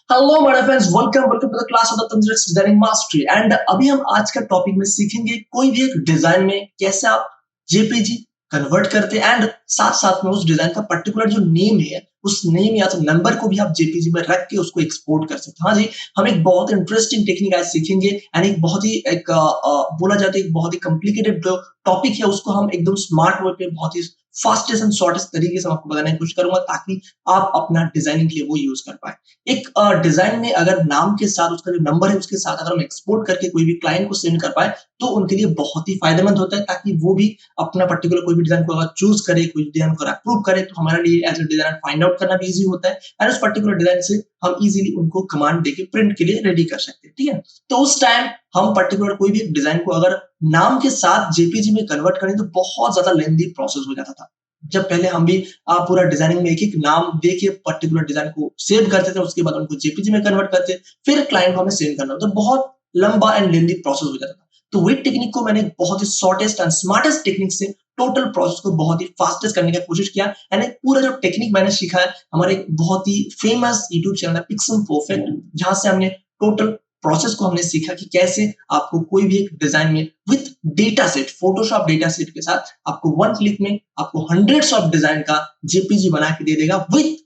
Hello my friends, welcome welcome to the class of the तंदुरुस्त designing mastery. And अभी हम आज का टॉपिक में सीखेंगे कोई भी एक डिजाइन में कैसे आप जेपीजी कन्वर्ट करते हैं एंड साथ साथ में उस डिजाइन का पर्टिकुलर जो नेम है उस नेम या तो नंबर को भी आप जेपीजी में रख के उसको एक्सपोर्ट कर सकते हैं। हाँ जी, हम एक बहुत इंटरेस्टिंग टेक्निक आज सीखेंगे एंड एक बहुत ही बोला जाता है एक बहुत ही कॉम्प्लिकेटेड जो टॉपिक है उसको हम एकदम स्मार्ट वे पे बहुत ही फास्टेस्ट एंड शॉर्टेस्ट तरीके से आपको बताने की कोशिश करूंगा ताकि आप अपना डिजाइनिंग के लिए वो यूज कर पाए। एक डिजाइन में अगर नाम के साथ उसका जो नंबर है उसके साथ अगर हम एक्सपोर्ट करके कोई भी क्लाइंट को सेंड कर पाए तो उनके लिए बहुत ही फायदेमंद होता है ताकि वो भी अपना पर्टिकुलर कोई भी डिजाइन को अगर चूज करे, कोई डिजाइन को अप्रूव करे तो हमारे लिए as a designer find out करना भी इजी होता है एंड उस पर्टिकुलर डिजाइन से हम इजीली उनको कमांड देके प्रिंट के लिए रेडी कर सकते हैं। ठीक है, तो उस टाइम हम पर्टिकुलर कोई भी डिजाइन को अगर नाम के साथ जेपीजी में कन्वर्ट करें तो बहुत ज्यादा लेंथी प्रोसेस हो जाता था। जब पहले हम भी पूरा डिजाइनिंग में एक-एक नाम देके पर्टिकुलर डिजाइन को सेव करते थे, उसके बाद उनको जेपीजी में कन्वर्ट करते, फिर क्लाइंट को हमें सेंड करना होता, तो बहुत लंबा एंड लेंथी प्रोसेस हो जाता था। तो वही टेक्निक को मैंने बहुत ही शॉर्टेस्ट एंड स्मार्टेस्ट टेक्निक से टोटल प्रोसेस को बहुत ही फास्टेस्ट करने की कोशिश किया एंड एक पूरा जो टेक्निक मैंने सीखा है हमारे एक बहुत ही फेमस यूट्यूब चैनल है पिक्सल परफेक्ट, जहां से हमने टोटल प्रोसेस को हमने सीखा कि कैसे आपको कोई भी एक डिजाइन में with data set, Photoshop data set के साथ आपको वन क्लिक में आपको हंड्रेड्स ऑफ डिजाइन का जेपीजी बना के दे देगा विथ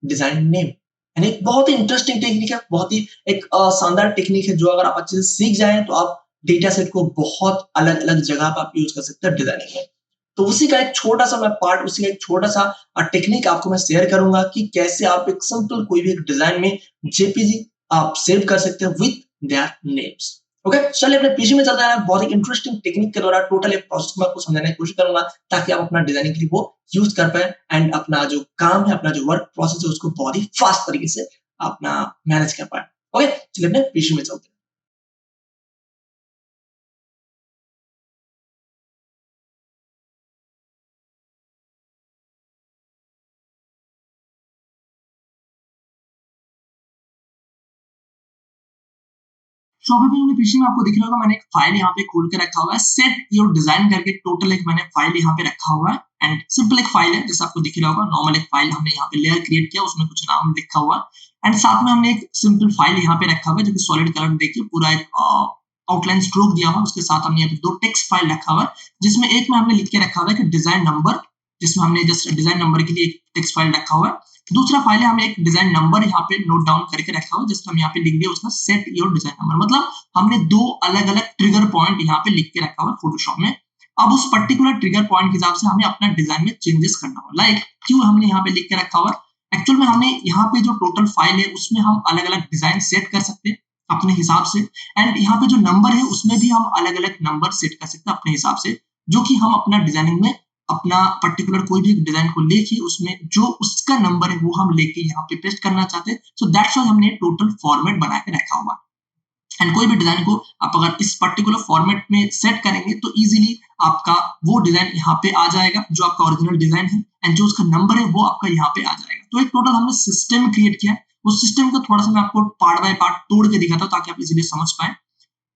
डिजाइन नेम। यानी एक बहुत ही इंटरेस्टिंग टेक्निक है, बहुत ही एक शानदार टेक्निक है जो अगर आप अच्छे से सीख जाएं तो आप डेटा सेट को बहुत अलग अलग जगह पर आप यूज कर सकते हैं डिजाइनिंग में। तो उसी का एक छोटा सा मैं पार्ट, उसी का एक छोटा सा टेक्निक आपको मैं शेयर करूंगा कि कैसे आप एक सिंपल कोई भी एक डिजाइन में जेपीजी आप सेव कर सकते हैं विद देयर नेम्स। ओके, चलिए अपने पीसी में चलते हैं। बहुत ही इंटरेस्टिंग टेक्निक के द्वारा टोटल एक प्रोसेस को मैं आपको समझाने की कोशिश करूंगा ताकि आप अपना डिजाइनिंग के लिए वो यूज कर पाए एंड अपना जो काम है, अपना जो वर्क प्रोसेस है उसको बहुत ही फास्ट तरीके से अपना मैनेज कर पाए। ओके, चलिए अपने पीसी में चलते हैं। तो अभी भी अपने पीसी में आपको दिख रहा होगा मैंने एक फाइल यहाँ पे खोल के रखा हुआ है, सेट योर डिजाइन करके टोटल एक मैंने फाइल यहाँ पे रखा हुआ है एंड सिंपल एक फाइल है जैसे आपको दिख रहा होगा। नॉर्मल एक फाइल हमने यहाँ पे लेयर क्रिएट किया, उसमें कुछ नाम लिखा हुआ एंड साथ में हमने एक सिंपल फाइल यहाँ पे रखा हुआ है जो कि सॉलिड कलर देखिए पूरा एक आउटलाइन स्ट्रोक दिया हुआ। उसके साथ हमने यहाँ पे दो टेक्स्ट फाइल रखा हुआ है जिसमें एक में हमने लिख के रखा हुआ है कि डिजाइन नंबर, जिसमें हमने जस्ट डिजाइन नंबर के लिए एक टेक्स्ट फाइल रखा हुआ है। दूसरा फाइल है हमें एक डिजाइन नंबर यहाँ पे नोट डाउन करके रखा हुआ है, जस्ट हम यहाँ पे लिख दिया उसका सेट योर डिजाइन नंबर, मतलब हमने दो अलग अलग ट्रिगर पॉइंट यहाँ पे लिख के रखा हुआ है फोटोशॉप में। अब उस पर्टिकुलर ट्रिगर पॉइंट के हिसाब से हमें अपना डिजाइन में चेंजेस करना होगा। लाइक क्यों हमने यहाँ पे लिख के रखा हुआ है, एक्चुअल में हमने यहाँ पे जो टोटल फाइल है उसमें हम अलग अलग डिजाइन सेट कर सकते हैं अपने हिसाब से एंड यहाँ पे जो नंबर है उसमें भी हम अलग अलग नंबर सेट कर सकते हैं अपने हिसाब से, जो कि हम अपना डिजाइनिंग में अपना पर्टिकुलर कोई भी डिजाइन को लेके उसमें जो उसका नंबर है वो हम लेके यहाँ पे पेस्ट करना चाहते हैं। सो दैट्स व्हाई हमने टोटल फॉर्मेट बना के रखा हुआ एंड कोई भी डिजाइन को आप अगर इस पर्टिकुलर फॉर्मेट में सेट करेंगे तो इजीली आपका वो डिजाइन यहाँ पे आ जाएगा जो आपका ओरिजिनल डिजाइन है एंड जो उसका नंबर है वो आपका यहाँ पे आ जाएगा। तो एक टोटल हमने सिस्टम क्रिएट किया है, उस सिस्टम को थोड़ा सा मैं आपको पार्ट बाय पार्ट तोड़ के दिखाता हूँ ताकि आप इजीली समझ पाए।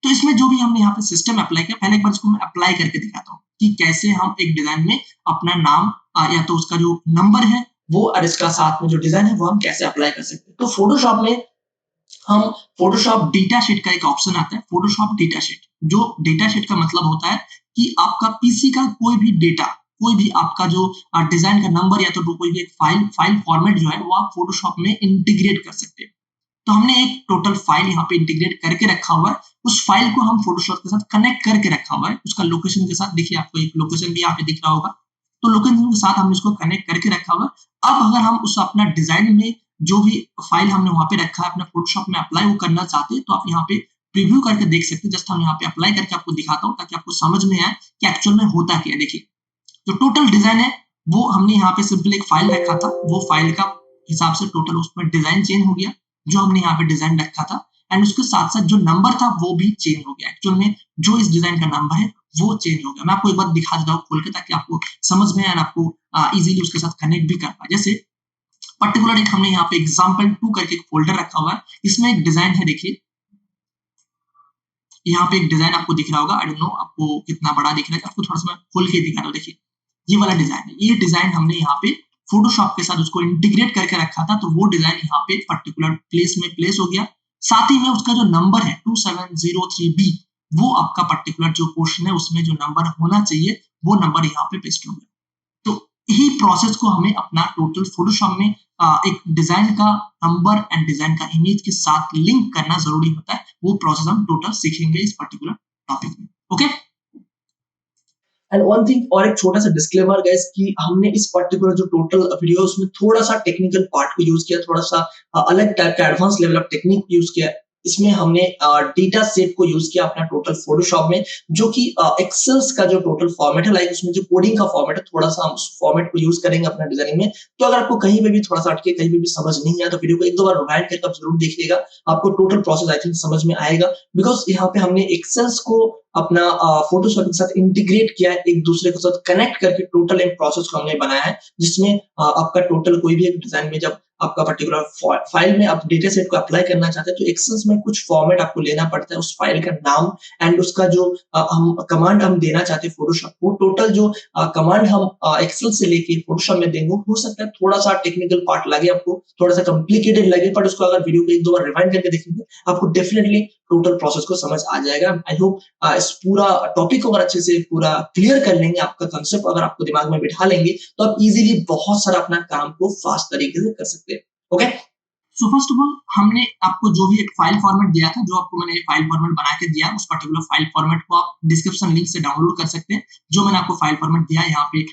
तो इसमें जो भी हमने यहाँ पे सिस्टम अप्लाई किया, पहले एक बार इसको मैं अप्लाई करके दिखाता हूँ कि कैसे हम एक डिजाइन में अपना नाम या तो उसका जो नंबर है वो और इसका साथ में जो डिजाइन है वो हम कैसे अप्लाई कर सकते हैं। तो फोटोशॉप में हम फोटोशॉप डेटा शीट का एक ऑप्शन आता है, फोटोशॉप डेटा शीट। जो डेटा शीट का मतलब होता है कि आपका पीसी का कोई भी डेटा, कोई भी आपका जो डिजाइन का नंबर या तो कोई भी एक फाइल फॉर्मेट जो है वो आप फोटोशॉप में इंटीग्रेट कर सकते हैं। तो हमने एक टोटल फाइल यहाँ पे इंटीग्रेट करके रखा हुआ है, उस फाइल को हम फोटोशॉप के साथ कनेक्ट करके रखा हुआ है, उसका लोकेशन के साथ देखिए आपको एक लोकेशन भी यहाँ पे दिख रहा होगा। तो लोकेशन के साथ हमने इसको कनेक्ट करके रखा हुआ है। अब अगर हम उस अपना डिजाइन में जो भी फाइल हमने वहां पे रखा है अपना फोटोशॉप में अप्लाई वो करना चाहते हैं तो आप यहाँ पे प्रीव्यू करके देख सकते हैं। जस्ट हम यहाँ पे अप्लाई करके आपको दिखाता हूँ ताकि आपको समझ में आए कि एक्चुअल में होता क्या है। देखिए जो टोटल डिजाइन है वो हमने यहाँ पे सिंपल एक फाइल रखा था, वो फाइल का हिसाब से टोटल उसमें डिजाइन चेंज हो गया जो हमने यहाँ पे डिजाइन रखा था एंड उसके साथ साथ जो नंबर था वो भी चेंज हो गया। एक्चुअल में जो इस डिजाइन का नंबर है वो चेंज हो गया। मैं आपको एक बार दिखा देता हूँ खोल के ताकि आपको समझ में आए, आपको इजीली उसके साथ कनेक्ट भी कर पाए। जैसे पर्टिकुलर एक हमने यहाँ पे एग्जाम्पल 2 करके एक फोल्डर रखा हुआ है, इसमें एक डिजाइन है। देखिए यहाँ पे एक डिजाइन आपको दिख रहा होगा, आई डोंट नो आपको कितना बड़ा दिख रहा है, आपको थोड़ा सा मैं खोल के दिखा रहा हूँ। देखिए ये वाला डिजाइन है, ये डिजाइन हमने यहाँ पे फोटोशॉप के साथ उसको इंटीग्रेट करके रखा था, तो वो डिजाइन यहाँ पे पर्टिकुलर प्लेस में प्लेस हो गया। साथ ही में उसका जो नंबर है 2703B, वो आपका पर्टिकुलर जो पोर्शन है उसमें जो नंबर होना चाहिए वो नंबर यहाँ पे पेस्ट हो गया। तो यही प्रोसेस को हमें अपना टोटल फोटोशॉप में एक डिजाइन का नंबर एंड डिजाइन का इमेज के साथ लिंक करना जरूरी होता है। वो प्रोसेस हम टोटल सीखेंगे इस पर्टिकुलर टॉपिक में। ओके, एंड वन थिंग, और एक छोटा सा डिस्क्लेमर गाइस, कि हमने इस पर्टिकुलर जो टोटल वीडियो उसमें थोड़ा सा टेक्निकल पार्ट को यूज किया, थोड़ा सा अलग टाइप का advance level of technique use किया। इसमें हमने डेटा सेट को यूज किया अपना टोटल फोटोशॉप में, जो कि एक्सेल्स का जो टोटल फॉर्मेट है, लाइक उसमें जो कोडिंग का फॉर्मेट है, थोड़ा सा हम उस फॉर्मेट को यूज करेंगे अपना डिजाइनिंग में। तो अगर आपको कहीं पे भी थोड़ा सा अटके, कहीं पे भी समझ नहीं आया, तो वीडियो को एक दो बार रिवाइंड करके आप जरूर देखिएगा, आपको टोटल प्रोसेस आई थिंक समझ में आएगा। बिकॉज यहाँ पे हमने एक्सेल्स को अपना फोटोशॉप के साथ इंटीग्रेट किया है, एक दूसरे के साथ कनेक्ट करके टोटल एक प्रोसेस को हमने बनाया है, जिसमें आपका टोटल कोई भी एक डिजाइन में जब आपका पर्टिकुलर फाइल में आप डेटा सेट को अप्लाई करना चाहते हैं, तो एक्सेल्स में कुछ फॉर्मेट आपको लेना पड़ता है, उस फाइल का नाम एंड उसका जो हम कमांड हम देना चाहते हैं फोटोशॉप को, टोटल जो कमांड हम एक्सेल से लेके फोटोशॉप में देंगे, हो सकता है थोड़ा सा टेक्निकल पार्ट लगे आपको, थोड़ा सा कॉम्प्लिकेटेड लगे, बट उसको अगर वीडियो को एक दो बार रिवाइंड करके देखेंगे, आपको डेफिनेटली टोटल प्रोसेस को समझ आ जाएगा। आई होप इस पूरा टॉपिक को अगर अच्छे से पूरा क्लियर कर लेंगे, आपका कंसेप्ट अगर आपको दिमाग में बिठा लेंगे, तो आप इजीली बहुत सारा अपना काम को फास्ट तरीके से कर सकते हैं। Okay, so first of all हमने आपको जो भी एक फाइल फॉर्मेट दिया था, जो आपको मैंने फाइल फॉर्मेट बना के दिया, उस पर्टिकुलर फाइल फॉर्मेट को आप डिस्क्रिप्शन लिंक से डाउनलोड कर सकते हैं। जो मैंने आपको फाइल फॉर्मेट दिया यहाँ पे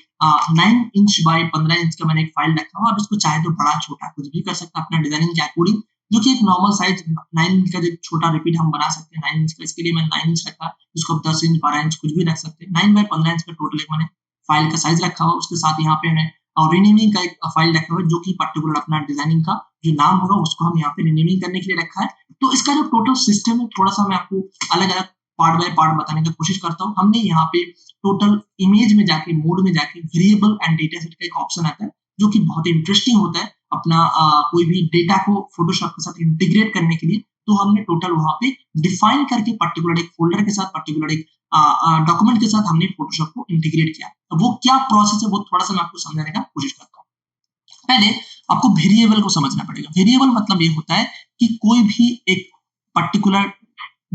9 इंच बाय 15 इंच का मैंने एक फाइल रखा हुआ। आप इसको चाहे तो बड़ा छोटा कुछ भी कर सकते हैं अपना डिजाइनिंग के अकॉर्डिंग, जो कि एक नॉर्मल साइज 9 इंच का जो छोटा रिपीट हम बना सकते हैं 9 इंच का। इसके लिए मैंने 9 इंच रखा, इसको आप 10 इंच 12 इंच कुछ भी रख सकते हैं। 9 बाय 15 इंच का टोटल एक मैंने फाइल का साइज रखा हुआ। उसके साथ यहाँ पे मैंने और रीनेमिंग का एक फाइल रखा हुआ है, जो कि पर्टिकुलर अपना डिजाइनिंग का जो नाम होगा उसको हम यहाँ पे रीनेमिंग करने के लिए रखा है। तो इसका जो टोटल सिस्टम है, थोड़ा सा मैं आपको अलग अलग पार्ट बाय पार्ट बताने की कोशिश करता हूँ। हमने यहाँ पे टोटल इमेज में जाके, मोड में जाके वेरिएबल एंड डेटा सेट का एक ऑप्शन आता है, जो कि बहुत ही इंटरेस्टिंग होता है अपना कोई भी डेटा को फोटोशॉप के साथ इंटीग्रेट करने के लिए। तो हमने टोटल वहां पे डिफाइन करके पर्टिकुलर एक फोल्डर के साथ, पर्टिकुलर एक डॉक्यूमेंट के साथ हमने फोटोशॉप को इंटीग्रेट किया। तो वो क्या प्रोसेस है वो थोड़ा सा मैं आपको समझाने का कोशिश करता हूँ। पहले आपको वेरिएबल को समझना पड़ेगा। वेरिएबल मतलब ये होता है कि कोई भी एक पर्टिकुलर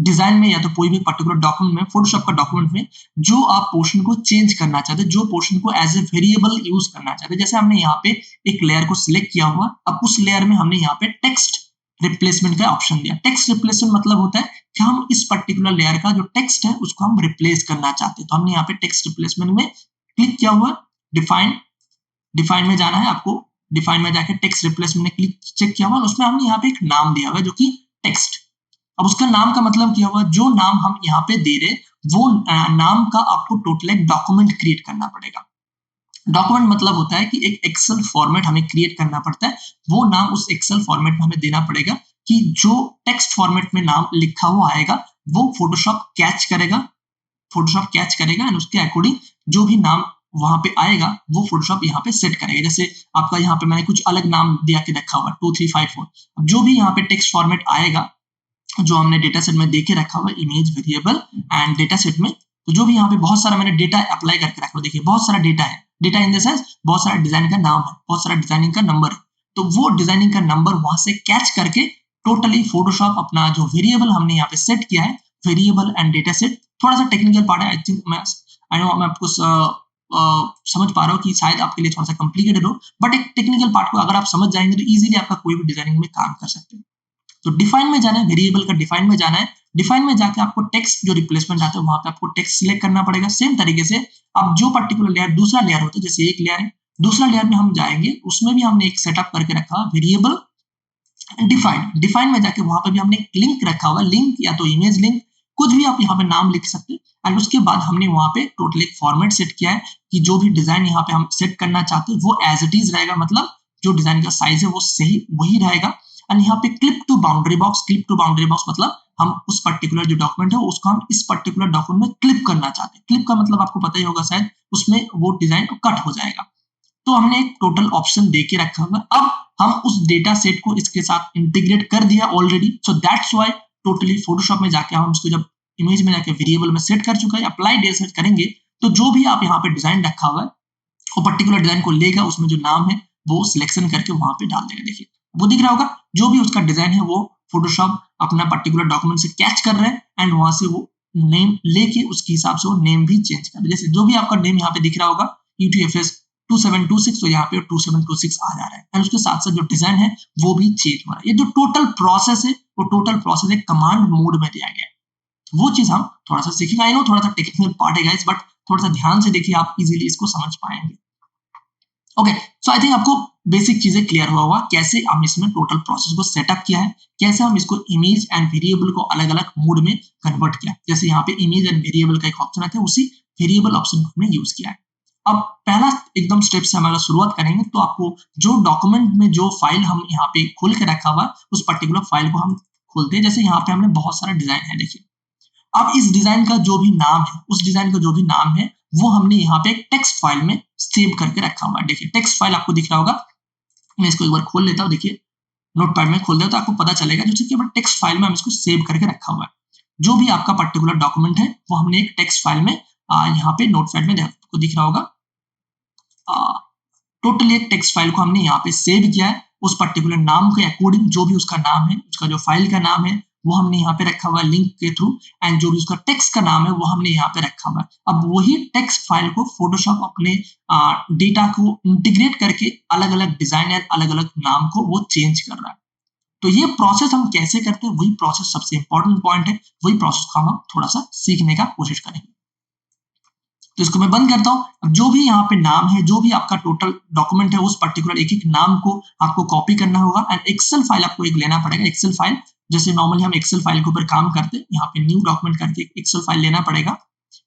डिजाइन में या तो कोई भी पर्टिकुलर डॉक्यूमेंट में, फोटोशॉप का डॉक्यूमेंट में जो आप पोर्शन को चेंज करना चाहते हैं, जो पोर्शन को एज ए वेरिएबल यूज करना चाहते हैं। जैसे हमने यहाँ पे एक लेयर को सिलेक्ट किया हुआ, अब उस लेयर में हमने यहाँ पे टेक्स्ट रिप्लेसमेंट का ऑप्शन दिया। टेक्स्ट रिप्लेसमेंट मतलब होता है कि हम इस पर्टिकुलर लेयर का जो टेक्स्ट है उसको हम रिप्लेस करना चाहते हैं। तो हमने यहाँ पे टेक्स्ट रिप्लेसमेंट में क्लिक किया हुआ, डिफाइन में जाना है आपको। डिफाइन में जाके टेक्स्ट रिप्लेसमेंट में क्लिक चेक किया हुआ, उसमें हमने यहाँ पे एक नाम दिया हुआ है जो कि टेक्स्ट। अब उसका नाम का मतलब क्या हुआ, जो नाम हम यहाँ पे दे रहे वो नाम का आपको टोटल एक डॉक्यूमेंट क्रिएट करना पड़ेगा। डॉक्यूमेंट मतलब होता है कि एक एक्सेल फॉर्मेट हमें क्रिएट करना पड़ता है। वो नाम उस एक्सेल फॉर्मेट में हमें देना पड़ेगा कि जो टेक्स्ट फॉर्मेट में नाम लिखा हुआ आएगा वो फोटोशॉप कैच करेगा। फोटोशॉप कैच करेगा एंड उसके अकॉर्डिंग जो भी नाम वहां पे आएगा वो फोटोशॉप यहाँ पे सेट करेगा। जैसे आपका यहाँ पे मैंने कुछ अलग नाम दिया के रखा हुआ 2354। अब जो भी यहाँ पे टेक्स्ट फॉर्मेट आएगा, जो हमने डेटा सेट में देके रखा हुआ image variable and data set में, तो जो भी यहाँ पे बहुत सारा मैंने डेटा अप्लाई करके रखा हुआ, देखिए बहुत सारा डेटा है। डेटा इन द सेंस बहुत सारा डिजाइन का नाम है, बहुत सारा डिजाइनिंग का नंबर है। तो वो डिजाइनिंग का नंबर वहां से कैच करके टोटली फोटोशॉप अपना जो वेरिएबल हमने यहाँ पे सेट किया है, वेरिएबल एंड डेटा सेट, थोड़ा सा टेक्निकल पार्ट है। आई थिंक मैं आपको समझ पा रहा हूँ कि शायद आपके लिए थोड़ा सा कॉम्प्लिकेटेड हो, बट एक टेक्निकल पार्ट को अगर आप समझ जाएंगे तो इजीली आपका कोई भी डिजाइनिंग में काम कर सकते हैं। तो डिफाइन में जाना है, वेरिएबल का डिफाइन में जाना है। डिफाइन में जाके आपको टेक्स्ट जो रिप्लेसमेंट आता है वहां पे आपको टेक्स्ट सिलेक्ट करना पड़ेगा। सेम तरीके से अब जो पर्टिकुलर लेयर, दूसरा लेयर होता है, जैसे एक लेयर है, दूसरा लेयर में हम जाएंगे, उसमें भी हमने एक सेटअप करके रखा वेरिएबल डिफाइन में जाके वहां पे भी हमने एक लिंक रखा हुआ, लिंक या तो इमेज लिंक, कुछ भी आप यहाँ पे नाम लिख सकते हैं। एंड उसके बाद हमने वहां पे टोटल एक फॉर्मेट सेट किया है कि जो भी डिजाइन यहाँ पे हम सेट करना चाहते हैं वो एज इट इज रहेगा, मतलब जो डिजाइन का साइज है वो सही वही रहेगा। एंड यहाँ पे clip to boundary box, clip to boundary box मतलब हम उस पर्टिकुलर जो डॉक्यूमेंट है उसको हम इस पर्टिकुलर डॉक्यूमेंट में क्लिप करना चाहते हैं। क्लिप का मतलब आपको पता ही होगा शायद, उसमें वो डिजाइन कट हो जाएगा। तो हमने एक टोटल ऑप्शन दे के रखा हुआ। अब हम उस डेटा सेट को इसके साथ इंटीग्रेट कर दिया already, so that's why totally Photoshop में जाके हम उसको जब इमेज में जाके वेरिएबल में सेट कर चुका है, अप्लाई डेटा सेट करेंगे तो जो भी आप यहाँ पे डिजाइन रखा हुआ है वो पर्टिकुलर डिजाइन को लेगा, उसमें जो नाम है वो सिलेक्शन करके वहां पे डाल देगा। देखिए वो दिख रहा होगा, जो भी उसका डिजाइन है वो फोटोशॉप अपना पर्टिकुलर डॉक्यूमेंट से कैच कर रहा है एंड वहां से वो नेम लेके उसके हिसाब से वो नेम भी चेंज कर रहा है। जैसे जो भी आपका नेम यहाँ पे दिख रहा होगा UTFS 2726, तो यहाँ पे 2726 आ जा रहा है एंड उसके साथ साथ जो डिजाइन है वो भी चेंज हो रहा है। ये जो टोटल प्रोसेस है वो टोटल प्रोसेस एक कमांड मोड में दिया गया है। वो चीज हम थोड़ा सा सीखेंगे। आई नो थोड़ा सा टेक्निकल पार्ट है गाइस, बट थोड़ा सा ध्यान से देखिए, आप इजीली इसको समझ पाएंगे। ओके, सो आई थिंक आपको बेसिक चीजें क्लियर हुआ होगा कैसे हम इसमें टोटल प्रोसेस को सेटअप किया है, कैसे हम इसको इमेज एंड वेरिएबल को अलग अलग मोड में कन्वर्ट किया। जैसे यहाँ पे इमेज एंड वेरिएबल का एक ऑप्शन आता है, उसी वेरिएबल ऑप्शन को हमने यूज किया है। अब पहला एकदम स्टेप से हम अगर शुरुआत करेंगे तो आपको जो डॉक्यूमेंट में जो फाइल हम यहाँ पे खोल के रखा हुआ उस पर्टिकुलर फाइल को हम खोलते हैं। जैसे यहाँ पे हमने बहुत सारा डिजाइन है, देखिए अब इस डिजाइन का जो भी नाम है, उस डिजाइन का जो भी नाम है वो हमने यहाँ पे टेक्स्ट फाइल में सेव करके रखा हुआ है। देखिए टेक्स्ट फाइल आपको दिख रहा होगा, मैं इसको एक बार खोल लेता हूँ। देखिए नोटपैड में खोल देता तो आपको पता चलेगा, जैसे कि टेक्स्ट फाइल में हम इसको सेव करके रखा हुआ है। जो भी आपका पर्टिकुलर डॉक्यूमेंट है वो हमने एक टेक्स्ट फाइल में यहाँ पे नोटपैड में आपको दिख रहा होगा, टोटली एक टेक्स्ट फाइल को हमने यहाँ पे सेव किया है। उस पर्टिकुलर नाम के अकॉर्डिंग जो भी उसका नाम है, उसका जो फाइल का नाम है वो हमने यहाँ पे रखा हुआ है लिंक के थ्रू, एंड जो भी उसका टेक्स्ट का नाम है वो हमने यहाँ पे रखा हुआ है। अब वही टेक्स्ट फाइल को फोटोशॉप अपने डेटा को इंटीग्रेट करके अलग अलग डिजाइन एंड अलग अलग नाम को वो चेंज कर रहा है। तो ये प्रोसेस हम कैसे करते हैं, वही प्रोसेस सबसे इंपॉर्टेंट पॉइंट है, वही प्रोसेस को हम थोड़ा सा सीखने का कोशिश करेंगे। तो इसको मैं बंद करता हूँ। अब जो भी यहाँ पे नाम है, जो भी आपका टोटल डॉक्यूमेंट है, उस पर्टिकुलर एक एक नाम को आपको कॉपी करना होगा एंड एक्सेल फाइल आपको एक लेना पड़ेगा। एक्सेल फाइल जैसे नॉर्मली हम एक्सेल फाइल के ऊपर काम करते हैं, यहाँ पे न्यू डॉक्यूमेंट करके एक्सेल फाइल लेना पड़ेगा।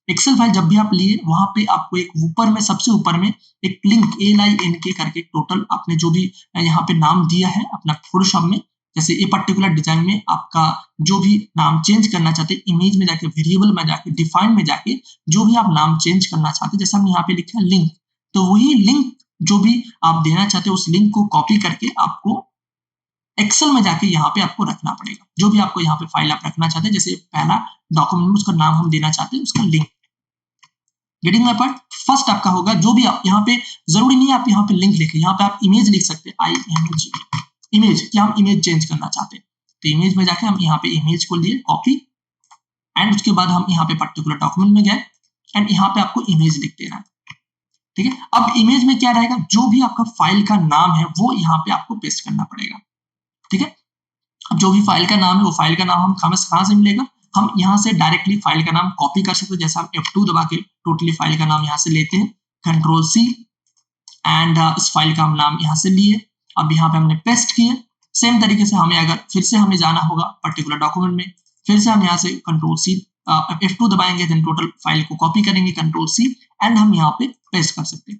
एक्सेल फाइल जब भी आप लिए वहां पे आपको एक ऊपर में, सबसे ऊपर में एक लिंक LINK करके टोटल आपने जो भी यहाँ पे नाम दिया है अपना फोटोशॉप में, जैसे ये पर्टिकुलर डिजाइन में आपका जो भी नाम चेंज करना चाहते हैं, इमेज में जाके, वेरिएबल में जाके, डिफाइन में जाके जो भी आप नाम चेंज करना चाहते हैं, जैसे हम यहाँ पे लिखा है लिंक, तो वही लिंक जो भी आप देना चाहते हैं उस लिंक को कॉपी करके आपको एक्सेल में जाके यहाँ पे आपको रखना पड़ेगा। जो भी आपको यहाँ पे फाइल आप रखना चाहते हैं, जैसे पहला डॉक्यूमेंट में उसका नाम हम देना चाहते हैं, उसका link. Getting my point? First आपका होगा जो भी आप यहाँ पे, जरूरी नहीं है आप यहाँ पे लिंक लिखें, यहाँ पे आप इमेज लिख सकते हैं, IMG इमेज, क्या हम इमेज चेंज करना चाहते हैं तो इमेज में जाके हम यहाँ पे इमेज को लिए कॉपी, एंड उसके बाद हम यहाँ पे पर्टिकुलर डॉक्यूमेंट में गए एंड यहाँ पे आपको इमेज लिख देना है। ठीक है, अब इमेज में क्या रहेगा, जो भी आपका फाइल का नाम है वो यहाँ पे आपको पेस्ट करना पड़ेगा। ठीक है, अब जो भी फाइल का नाम है वो फाइल का नाम हम कहाँ से मिलेगा, हम यहाँ से डायरेक्टली फाइल का नाम कॉपी कर सकते हैं। जैसे हम F2 दबा के टोटली फाइल का नाम यहाँ से लेते हैं, Ctrl+C, एंड इस फाइल का हम नाम यहाँ से लिए, अब यहाँ पे हमने पेस्ट किए। सेम तरीके से हमें अगर फिर से हमें जाना होगा पर्टिकुलर डॉक्यूमेंट में, फिर से हम यहाँ से Ctrl+C F2 दबाएंगे, देन टोटल फाइल को कॉपी करेंगे Ctrl+C एंड हम यहाँ पे पेस्ट कर सकते हैं।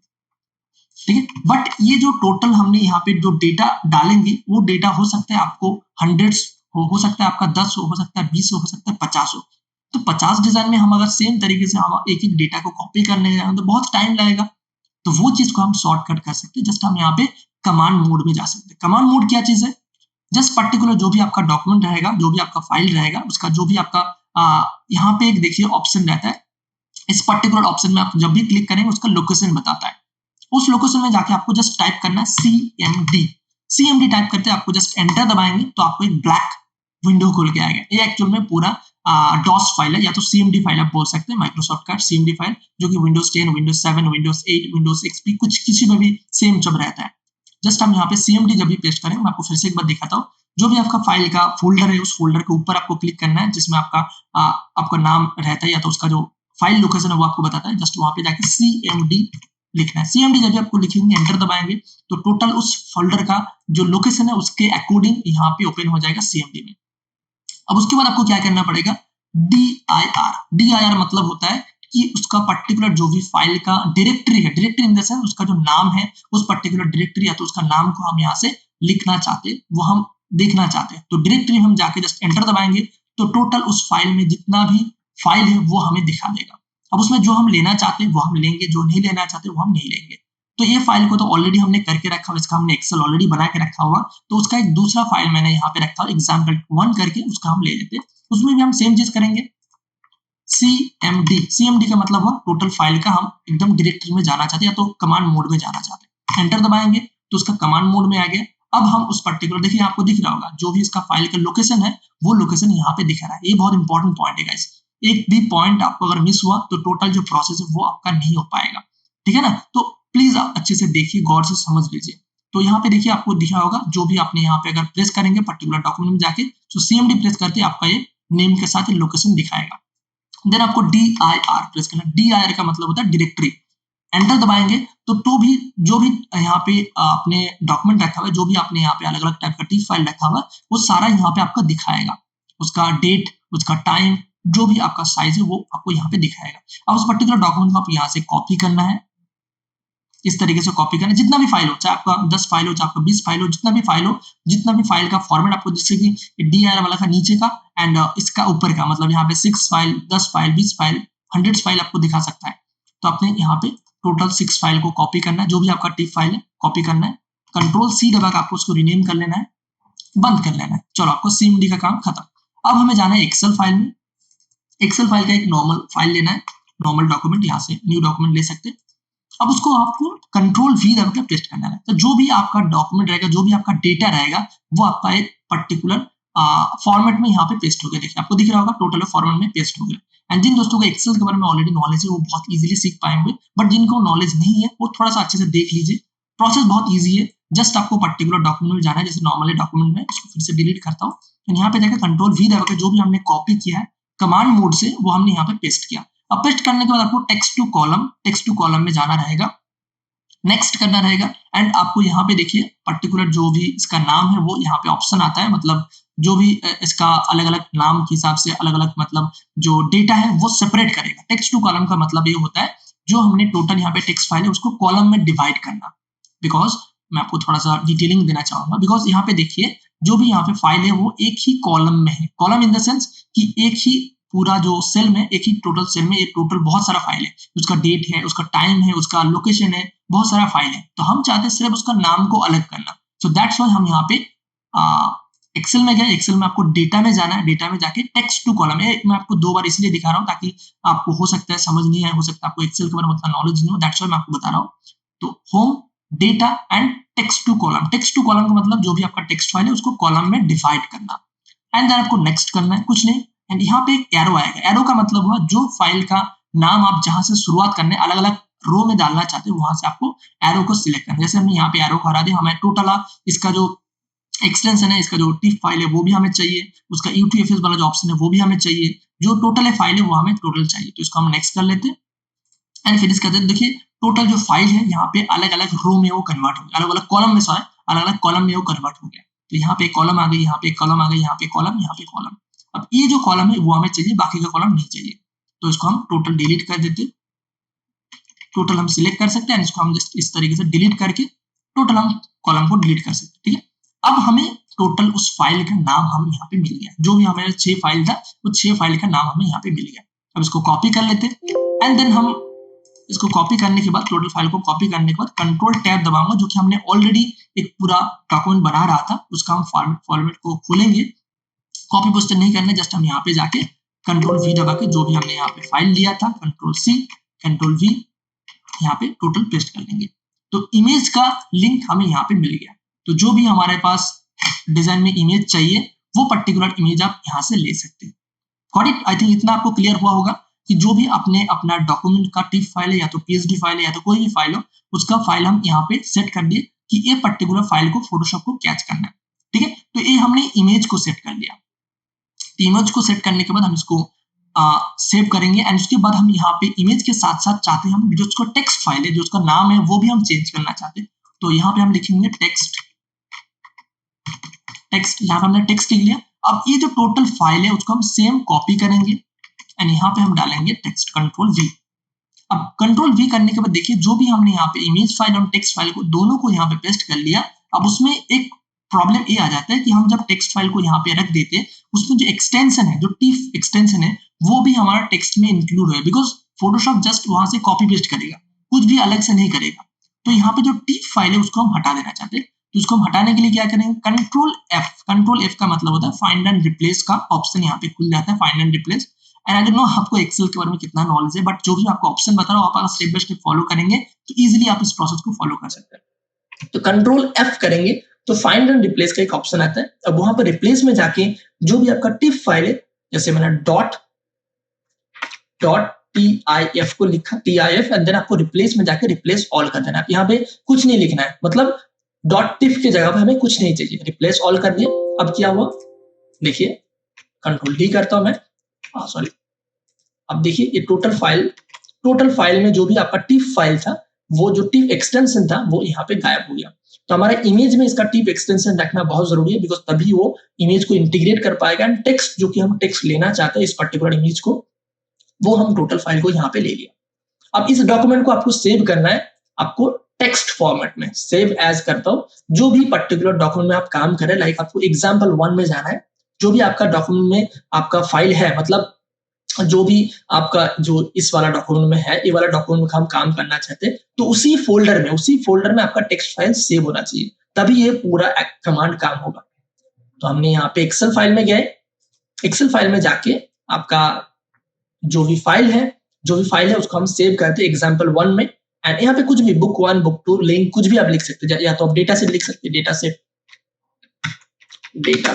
ठीक है, बट ये जो टोटल हमने यहाँ पे जो डेटा डालेंगे वो डेटा हो सकता है आपको हंड्रेड्स हो सकता है आपका 10 हो सकता है 20 हो सकता है 50 हो। तो 50 डिजाइन में हम अगर सेम तरीके से हम एक एक डेटा को कॉपी करने जाएंगे तो बहुत टाइम लगेगा। तो वो चीज को हम शॉर्टकट कर सकते हैं, जस्ट हम यहाँ पे कमांड मोड में जा सकते हैं। कमांड मोड क्या चीज है, जस्ट पर्टिकुलर जो भी आपका डॉक्यूमेंट रहेगा, जो भी आपका फाइल रहेगा, उसका जो भी आपका यहाँ पे एक देखिए ऑप्शन रहता है, इस पर्टिकुलर ऑप्शन में आप जब भी क्लिक करेंगे उसका लोकेशन बताता है। उस लोकेशन में जाके आपको जस्ट टाइप करना है CMD टाइप करते हैं, आपको जस्ट एंटर दबाएंगे तो आपको एक ब्लैक विंडो खुल के आएगा। ये एक्चुअल में पूरा डॉस फाइल है, या तो CMD फाइल आप बोल सकते हैं, माइक्रोसॉफ्ट का CMD फाइल, जो कि Windows 10, Windows 7, Windows 8, Windows XP कुछ किसी में भी सेम जब रहता है। जस्ट हम यहाँ पे CMD जब भी पेस्ट करेंगे, मैं आपको फिर से एक बार दिखाता हूँ। जो भी आपका फाइल का फोल्डर है, उस फोल्डर के ऊपर आपको क्लिक करना है, जिसमें आपका नाम रहता है या तो उसका जो फाइल लोकेशन है वो आपको बताता है। जस्ट वहां पे जाके CMD लिखना है। CMD जब भी आपको लिखेंगे, एंटर दबाएंगे तो टोटल उस फोल्डर का जो लोकेशन है उसके अकॉर्डिंग यहाँ पे ओपन हो जाएगा CMD में। अब उसके बाद आपको क्या करना पड़ेगा, DIR मतलब होता है कि उसका पर्टिकुलर जो भी फाइल का डायरेक्टरी है, डायरेक्टरी इन द सेंस उसका जो नाम है, उस पर्टिकुलर डायरेक्टरी या तो उसका नाम को हम यहाँ से लिखना चाहते हैं, वो हम देखना चाहते हैं। तो डायरेक्टरी हम जाके जस्ट एंटर दबाएंगे तो टोटल उस फाइल में जितना भी फाइल है वो हमें दिखा देगा। अब उसमें जो हम लेना चाहते हैं वो हम लेंगे, जो नहीं लेना चाहते वो हम नहीं लेंगे। तो ये फाइल को तो ऑलरेडी हमने करके रखा हुआ, इसका हमने एक्सेल ऑलरेडी बना के रखा हुआ, तो उसका एक दूसरा फाइल मैंने यहाँ पे रखा हुआ example1 करके, उसका हम ले लेते हैं। उसमें भी हम सेम चीज करेंगे, CMD का मतलब हुआ टोटल फाइल का हम एकदम डायरेक्टरी में जाना चाहते हैं या तो कमांड मोड में जाना चाहते हैं। एंटर दबाएंगे तो उसका कमांड मोड में आ गया। अब हम उस पर्टिकुलर, देखिए आपको दिख रहा होगा जो भी इसका फाइल का लोकेशन है वो लोकेशन यहाँ पे दिख रहा है। ये बहुत इंपॉर्टेंट पॉइंट है गाइस, एक भी पॉइंट आपको अगर मिस हुआ तो टोटल जो प्रोसेस है वो आपका नहीं हो पाएगा, ठीक है ना। तो प्लीज आप अच्छे से देखिए, गौर से समझ लीजिए। तो यहाँ पे देखिए आपको दिखा होगा जो भी आपने यहाँ पे अगर प्रेस करेंगे पर्टिकुलर डॉक्यूमेंट में जाके, तो CMD प्रेस करते आपका ये नेम के साथ लोकेशन दिखाएगा। देन आपको DIR प्रेस करना। DIR का मतलब होता है डायरेक्टरी। एंटर दबाएंगे तो भी जो भी यहाँ पे आपने डॉक्यूमेंट रखा हुआ है, जो भी आपने यहाँ पे अलग अलग टाइप का टिफ फाइल रखा हुआ है, वो सारा यहाँ पे आपका दिखाएगा। उसका डेट, उसका टाइम, जो भी आपका साइज है वो आपको यहाँ पे दिखाएगा। अब उस पर्टिकुलर डॉक्यूमेंट को आप यहाँ से कॉपी करना है, इस तरीके से कॉपी करना है। जितना भी फाइल हो, चाहे आपका 10 फाइल हो, चाहे आपका 20 फाइल हो, जितना भी फाइल हो, जितना भी फाइल का फॉर्मेट आपको, जिससे कि DIR वाला का नीचे का एंड इसका ऊपर का, मतलब यहाँ पे 6 फाइल, 10 फाइल, 20 फाइल, 100 फाइल आपको दिखा सकता है। तो आपने यहाँ पे टोटल 6 फाइल को कॉपी करना है, जो भी आपका टिफ फाइल है कॉपी करना है। Ctrl+C दबा के आपको उसको रीनेम कर लेना है, बंद कर लेना है। चलो आपको CMD का काम खत्म। अब हमें जाना है एक्सेल फाइल में। एक्सेल फाइल का एक नॉर्मल फाइल लेना है, नॉर्मल डॉक्यूमेंट, यहाँ से न्यू डॉक्यूमेंट ले सकते हैं। अब उसको आपको Ctrl+V दबा के पेस्ट करना है। तो जो भी आपका डॉक्यूमेंट रहेगा, जो भी आपका डेटा रहेगा, वो आपका एक पर्टिकुलर फॉर्मेट में यहाँ पे पेस्ट हो गया। देखिए आपको दिख रहा होगा टोटल फॉर्मेट में पेस्ट हो गया। एंड जिन दोस्तों को एक्सेल के बारे में ऑलरेडी नॉलेज है वो बहुत इजीली सीख पाएंगे, बट जिनको नॉलेज नहीं है वो थोड़ा सा अच्छे से देख लीजिए। प्रोसेस बहुत ईजी है, जस्ट आपको पर्टिकुलर डॉक्यूमेंट में जाना है। जैसे नॉर्मली डॉक्यूमेंट में, इसको फिर से डिलीट करता हूँ, यहाँ पे जाकर Ctrl+V दबा के जो भी हमने कॉपी किया है कमांड मोड से, वो हमने यहाँ पे पेस्ट किया। अब पेस्ट करने के बाद आपको टेक्स्ट टू कॉलम में जाना रहेगा, नेक्स्ट करना रहेगा। एंड आपको यहाँ पे देखिए पर्टिकुलर जो भी इसका नाम है वो यहाँ पे ऑप्शन आता है, मतलब जो भी इसका अलग अलग नाम के हिसाब से अलग अलग मतलब जो डेटा है वो सेपरेट करेगा। टेक्स्ट टू कॉलम का मतलब ये होता है जो हमने टोटल यहाँ पे टेक्स्ट फाइल है उसको कॉलम में डिवाइड करना। बिकॉज मैं आपको थोड़ा सा डिटेलिंग देना चाहूंगा, बिकॉज यहाँ पे देखिए जो भी यहाँ पे फाइल है वो एक ही कॉलम में है। कॉलम इन द सेंस कि एक ही पूरा जो सेल में, एक ही टोटल सेल में एक टोटल बहुत सारा फाइल है, उसका डेट है, उसका टाइम है, उसका लोकेशन है, बहुत सारा फाइल है। तो हम चाहते हैं सिर्फ उसका नाम को अलग करना। सो दैट्स व्हाई हम यहाँ पे एक्सेल में गए। एक्सेल में आपको डेटा में जाना है, डेटा में जाके टेक्स्ट टू कॉलम है। मैं आपको 2 बार इसलिए दिखा रहा हूँ ताकि आपको हो सकता है समझ नहीं आए, हो सकता है आपको एक्सेल के बारे में उतना नॉलेज नहीं हो, दैट्स व्हाई मैं आपको बता रहा हूँ। तो home, data and text to column. Text to column का मतलब जो भी आपका टेक्स्ट फाइल है उसको कॉलम में डिवाइड करना। एंड देन आपको नेक्स्ट करना है, कुछ नहीं। एंड यहाँ पे एक एरो आएगा। एरो का मतलब हुआ जो फाइल का नाम आप जहां से शुरुआत करने अलग अलग रो में डालना चाहते हो वहां से आपको एरो को सिलेक्ट करना है। जैसे हमने यहाँ पे एरो को हरा दिया, हमें टोटल इसका जो एक्सटेंशन है, इसका जो टिफ फाइल है वो भी हमें चाहिए, उसका UTF-8 वाला जो ऑप्शन है वो भी हमें चाहिए, जो टोटल है फाइल है वो हमें टोटल चाहिए। तो इसको हम नेक्स्ट कर लेते हैं एंड फिर इसका देखिए टोटल जो फाइल है यहाँ पे अलग अलग रो में वो कन्वर्ट हो गया, अलग अलग कॉलम में, सॉरी अलग अलग कॉलम में वो कन्वर्ट हो गया। तो यहाँ पे कॉलम आ गई, यहाँ पे कॉलम आ गई, यहाँ पे कॉलम, यहाँ पे कॉलम। अब ये जो कॉलम है वो हमें चाहिए, बाकी का कॉलम नहीं चाहिए। तो इसको हम टोटल डिलीट कर देते। टोटल हम सिलेक्ट कर सकते हैं, इसको हम जस्ट इस तरीके से डिलीट करके टोटल हम कॉलम को डिलीट कर सकते हैं, ठीक है। अब हमें टोटल उस फाइल का नाम हम यहाँ पे मिल गया, जो भी हमारे 6 फाइल था वो 6 फाइल का नाम हमें यहाँ पे मिल गया। अब इसको कॉपी कर लेते एंड देन हम इसको कॉपी करने के बाद, टोटल फाइल को कॉपी करने के बाद Ctrl+Tab दबाऊंगा, जो कि हमने ऑलरेडी एक पूरा डॉक्यूमेंट बना रहा था, उसका हम फॉर्मेट को खोलेंगे। कॉपी पेस्ट नहीं करना, जस्ट हम यहाँ पे जाके Ctrl+V दबा के जो भी हमने यहाँ पे फाइल लिया था Ctrl+C Ctrl+V यहाँ पे टोटल पेस्ट कर लेंगे। तो इमेज का लिंक हमें यहाँ पे मिल गया। तो जो भी हमारे पास डिजाइन में इमेज चाहिए वो पर्टिकुलर इमेज आप यहाँ से ले सकते हैं। Got it? आई थिंक इतना आपको क्लियर हुआ होगा कि जो भी अपने अपना डॉक्यूमेंट का टिफ फाइल है या तो PSD फाइल है या तो कोई भी फाइल हो, उसका फाइल हम यहाँ पे सेट कर दिए कि ये पर्टिकुलर फाइल को फोटोशॉप को कैच करना है, ठीक है। तो ये हमने इमेज को सेट कर लिया। इमेज को सेट करने के बाद हम इसको सेव करेंगे एंड उसके बाद हम यहाँ पे इमेज के साथ साथ चाहते हैं हम जो उसका टेक्स्ट फाइल है, जो उसका नाम है वो भी हम चेंज करना चाहते हैं। तो यहाँ पे हम लिखेंगे टेक्स्ट, यहाँ पे हमने टेक्स्ट लिख लिया। अब ये जो टोटल फाइल है उसको हम सेम कॉपी करेंगे एंड यहाँ पे हम डालेंगे टेक्स्ट, Ctrl+V। अब Ctrl+V करने के बाद देखिए जो भी हमने यहाँ पे इमेज फाइल और टेक्स्ट फाइल को दोनों को यहाँ पे पेस्ट कर लिया। अब उसमें एक प्रॉब्लम ये आ जाता है कि हम जब टेक्स्ट फाइल को यहाँ पे रख देते हैं उसमें जो एक्सटेंशन है, जो टिफ एक्सटेंशन है वो भी हमारा टेक्स्ट में इंक्लूड है, बिकॉज फोटोशॉप जस्ट वहां से कॉपी पेस्ट करेगा, कुछ भी अलग से नहीं करेगा। तो यहाँ पे जो टिफ फाइल है उसको हम हटा देना चाहते हैं। तो उसको हम हटाने के लिए क्या करेंगे, Ctrl+F का मतलब होता है फाइंड एंड रिप्लेस का ऑप्शन यहाँ पे खुल जाता है, find and replace. And I don't know आपको एक्सेल के बारे में कितना नॉलेज है, बट जो भी आपको ऑप्शन बता रहा हूँ आप अगर स्टेप बाय स्टेप फॉलो करेंगे तो इजीली आप इस प्रोसेस को फॉलो कर सकते हैं। तो कंट्रोल F करेंगे तो फाइंड एंड रिप्लेस का एक ऑप्शन आता है। अब वहां पर रिप्लेस में जाके जो भी आपका टिफ फाइल है, जैसे मैंने डॉट tif को लिखा, tif, एंड देन आपको रिप्लेस में जाके रिप्लेस ऑल कर देना है। यहाँ पे कुछ नहीं लिखना है, मतलब डॉट टिफ की जगह पे हमें कुछ नहीं चाहिए, रिप्लेस ऑल कर दिया। अब क्या हुआ देखिए, कंट्रोल डी करता हूं मैं, सॉरी, अब देखिए ये टोटल फाइल में जो भी आपका टिफ फाइल था, वो जो टिफ एक्सटेंशन था वो यहाँ पे गायब हो गया। तो हमारा इमेज में इसका टिफ एक्सटेंशन रखना बहुत जरूरी है, बिकॉज तभी वो इमेज को इंटीग्रेट कर पाएगा एंड टेक्स्ट जो कि हम टेक्स्ट लेना चाहते हैं इस पर्टिकुलर इमेज को, वो हम टोटल फाइल को यहाँ पे ले लिया। अब इस डॉक्यूमेंट को आपको सेव करना है, आपको टेक्स्ट फॉर्मेट में सेव एज करता हूं। जो भी पर्टिकुलर डॉक्यूमेंट में आप काम करें, लाइक आपको एग्जाम्पल1 में जाना है, जो भी आपका डॉक्यूमेंट में आपका फाइल है, मतलब जो भी आपका जो इस वाला डॉक्यूमेंट में है, ये वाला डॉक्यूमेंट में हम काम करना चाहते हैं, तो उसी फोल्डर में आपका टेक्स्ट फाइल सेव होना चाहिए, तभी ये पूरा कमांड काम होगा। तो हमने यहाँ पे एक्सेल फाइल में गए, एक्सेल फाइल में जाके आपका जो भी फाइल है उसको हम सेव करते हैं एग्जाम्पल1 में, एंड यहाँ पे कुछ भी बुक1, बुक2 लिंक कुछ भी आप लिख सकते हैं, या तो आप डेटा सेट लिख सकते हैं, डेटा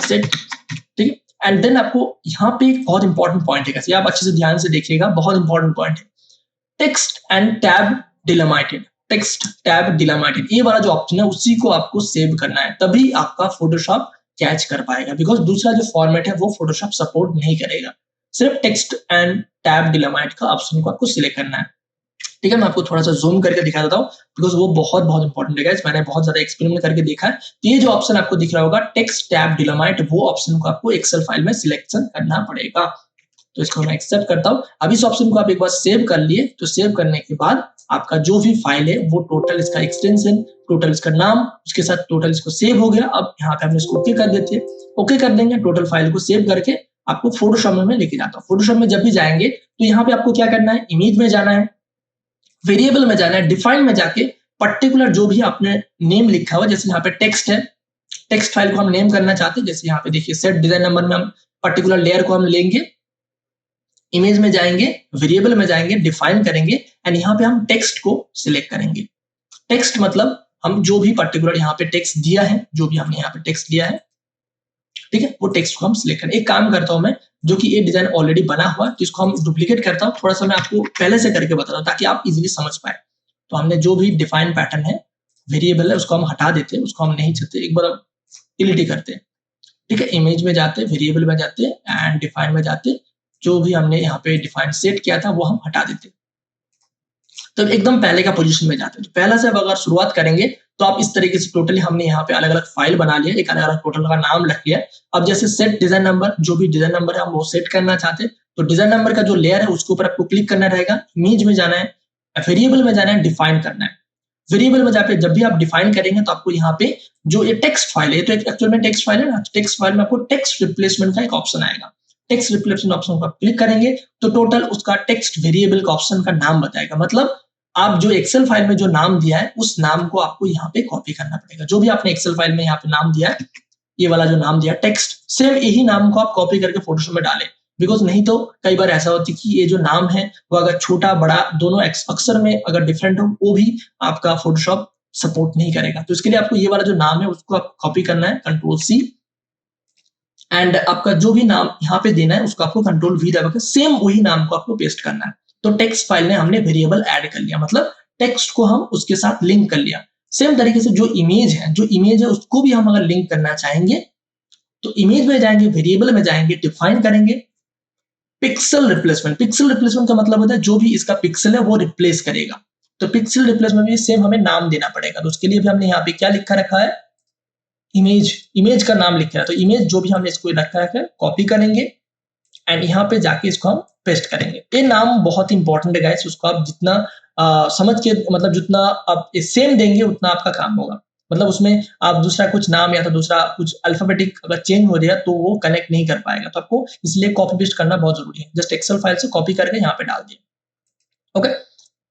सेट, ठीक है। एंड देन आपको यहाँ पे एक बहुत इंपॉर्टेंट पॉइंट है, आप अच्छे से ध्यान से देखिएगा, बहुत इंपॉर्टेंट पॉइंट है, टेक्स्ट एंड टैब डिलीमिटेड, ये वाला जो ऑप्शन है उसी को आपको सेव करना है, तभी आपका फोटोशॉप कैच कर पाएगा, बिकॉज दूसरा जो फॉर्मेट है वो फोटोशॉप सपोर्ट नहीं करेगा। सिर्फ टेक्स्ट एंड टैब डिलीमिट का ऑप्शन को आपको सिलेक्ट करना है, ठीक है। मैं आपको थोड़ा सा जूम करके दिखा देता हूँ, बिकॉज वो बहुत इंपॉर्टेंट है गाइस, मैंने बहुत ज्यादा एक्सपेरिमेंट करके देखा है। तो ये जो ऑप्शन आपको दिख रहा होगा टेक्स्ट टैब डिलीमिट, वो ऑप्शन को आपको एक्सेल फाइल में सिलेक्शन करना पड़ेगा। तो इसको मैं एक्सेप्ट करता हूँ। अब इस ऑप्शन को आप एक बार सेव कर लिए, तो सेव करने के बाद आपका जो भी फाइल है वो टोटल इसका एक्सटेंशन, टोटल इसका नाम, उसके साथ टोटल इसको सेव हो गया। अब यहाँ पे हम इसको ओके कर देते हैं, ओके कर देंगे, टोटल फाइल को सेव करके आपको फोटोशॉप में लेके जाता हूँ। फोटोशॉप में जब भी जाएंगे तो यहाँ पे आपको क्या करना है, इमेज में जाना है, वेरिएबल में जाना है, डिफाइन में जाके पर्टिकुलर जो भी आपने नेम लिखा हुआ, जैसे यहाँ पे टेक्स्ट है, टेक्स्ट फाइल को हम नेम करना चाहते हैं, जैसे यहाँ पे देखिए सेट डिजाइन नंबर में हम पर्टिकुलर लेयर को हम लेंगे, इमेज में जाएंगे, वेरिएबल में जाएंगे, डिफाइन करेंगे, एंड यहाँ पे हम टेक्स्ट को सिलेक्ट करेंगे। टेक्स्ट मतलब हम जो भी पर्टिकुलर यहाँ पे टेक्स्ट दिया है, जो भी हमने यहाँ पे टेक्स्ट दिया है, ठीक है, वो टेक्स्ट को हम सिलेक्ट करें। एक काम करता हूं मैं, जो कि ये डिजाइन ऑलरेडी बना हुआ है, इसको हम डुप्लीकेट करता हूं, थोड़ा सा मैं आपको पहले से करके बताता हूं ताकि आप इजीली समझ पाए। तो हमने जो भी डिफाइन पैटर्न है, वेरिएबल है, उसको हम हटा देते हैं, उसको हम नहीं चाहते, एक बार डिलीट करते हैं, ठीक है। इमेज में जाते हैं, वेरिएबल में जाते हैं एंड डिफाइन में जाते हैं, जो भी हमने यहाँ पे डिफाइन सेट किया था वो हम हटा देते हैं, तो एकदम पहले का पोजीशन में जाते हैं। तो पहला से अब अगर शुरुआत करेंगे तो आप इस तरीके से टोटली हमने यहाँ पे अलग अलग फाइल बना लिया, एक अलग अलग टोटल का नाम रख लिया। अब जैसे सेट डिजाइन नंबर, जो भी डिजाइन नंबर है हम वो सेट करना चाहते हैं, तो डिजाइन नंबर का जो लेयर है उसके ऊपर आपको क्लिक करना रहेगा, इमेज में जाना है, वेरिएबल में जाना है, डिफाइन करना है। वेरिएबल में जाके जब भी आप डिफाइन करेंगे तो आपको यहाँ पे जो ये टेक्स्ट फाइल है, तो एक्चुअल में टेक्स्ट फाइल है ना, टेक्स्ट फाइल में आपको टेक्स्ट रिप्लेसमेंट का एक ऑप्शन आएगा। टेक्स्ट रिप्लेसमेंट ऑप्शन पर क्लिक करेंगे तो टोटल उसका टेक्स्ट वेरिएबल का ऑप्शन का नाम बताएगा, मतलब आप जो एक्सेल फाइल में जो नाम दिया है उस नाम को आपको यहाँ पे कॉपी करना पड़ेगा। जो भी आपने एक्सेल फाइल में यहाँ पे नाम दिया है, ये वाला जो नाम दिया टेक्स्ट, सेम यही नाम को आप कॉपी करके फोटोशॉप में डालें, बिकॉज नहीं तो कई बार ऐसा होता है कि ये जो नाम है वो अगर छोटा बड़ा दोनों अक्षर में अगर डिफरेंट हो, वो भी आपका फोटोशॉप सपोर्ट नहीं करेगा। तो इसके लिए आपको ये वाला जो नाम है उसको आप कॉपी करना है, कंट्रोल-C, एंड आपका जो भी नाम यहाँ पे देना है उसको आपको कंट्रोल-V दबाकर सेम वही नाम को आपको पेस्ट करना है। तो टेक्स्ट फाइल में हमने वेरिएबल ऐड कर लिया, मतलब टेक्स्ट को हम उसके साथ लिंक कर लिया। सेम तरीके से जो इमेज है उसको भी हम अगर लिंक करना चाहेंगे तो इमेज में जाएंगे, वेरिएबल में जाएंगे, डिफाइन करेंगे, पिक्सल रिप्लेसमेंट का मतलब होता है जो भी इसका पिक्सल है वो रिप्लेस करेगा। तो पिक्सल रिप्लेसमेंट में सेम हमें नाम देना पड़ेगा, तो उसके लिए भी हमने यहाँ पे क्या लिखा रखा है, इमेज का नाम लिखा है। तो इमेज जो भी हमने इसको रखा है कॉपी करेंगे एंड यहाँ पे जाके इसको हम पेस्ट करेंगे। ये नाम बहुत इंपॉर्टेंट है गाइस, उसको आप जितना समझ के, मतलब जितना आप सेम देंगे उतना आपका काम होगा। मतलब उसमें आप दूसरा कुछ नाम या तो दूसरा कुछ अल्फाबेटिक अगर चेंज हो जाए तो वो कनेक्ट नहीं कर पाएगा, तो आपको इसलिए कॉपी पेस्ट करना बहुत जरूरी है। जस्ट एक्सेल फाइल से कॉपी करके यहाँ पे डाल दिए, ओके।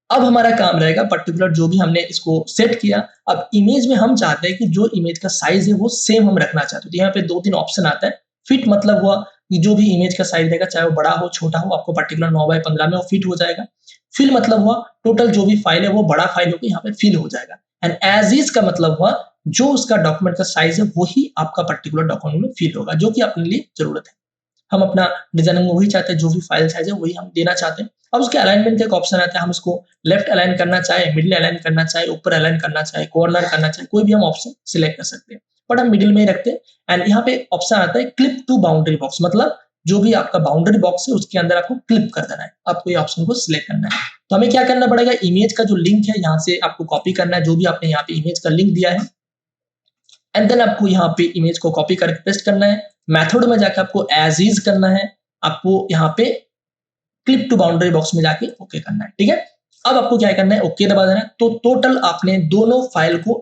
अब हमारा काम रहेगा पर्टिकुलर जो भी हमने इसको सेट किया, अब इमेज में हम चाहते हैं कि जो इमेज का साइज है वो सेम हम रखना चाहते हैं। तो यहाँ पे 2-3 ऑप्शन आता है। फिट मतलब हुआ कि जो भी इमेज का साइज रहेगा, चाहे वो बड़ा हो छोटा हो, आपको पर्टिकुलर 9x15 में वो फिट हो जाएगा। फिल मतलब हुआ टोटल जो भी फाइल है वो बड़ा फाइल होकर यहाँ पे फिल हो जाएगा। एंड एज इज का मतलब हुआ जो उसका डॉक्यूमेंट का साइज है वही आपका पर्टिकुलर डॉक्यूमेंट में फील होगा, जो कि अपने लिए जरूरत है। हम अपना डिजाइनिंग में वही चाहते हैं, जो भी फाइल साइज है वही हम देना चाहते हैं। अब उसके अलाइनमेंट का एक ऑप्शन आता है, हम इसको लेफ्ट अलाइन करना चाहे, मिडिल अलाइन करना चाहे, ऊपर अलाइन करना चाहे, कॉर्नर करना चाहे, कोई भी हम ऑप्शन सिलेक्ट कर सकते हैं, बट हम मिडिल में ही रखते हैं। एंड यहाँ पे ऑप्शन आता है क्लिप टू बाउंड्री बॉक्स, मतलब जो भी आपका बाउंड्री बॉक्स है उसके अंदर आपको क्लिप कर देना है, आपको ये ऑप्शन को सिलेक्ट करना है। तो हमें क्या करना पड़ेगा, इमेज का जो लिंक है यहाँ से आपको कॉपी करना है, जो भी आपने यहाँ पे इमेज का लिंक दिया है, एंड देन आपको यहाँ पे इमेज को कॉपी करके पेस्ट करना है। मेथड में जाकर आपको एज इज करना है, आपको यहाँ पे क्लिप टू बाउंड्री बॉक्स में जाके ओके करना है, ठीक है। अब आपको क्या करना है, ओके दबा देना है। तो टोटल आपने दोनों फाइल को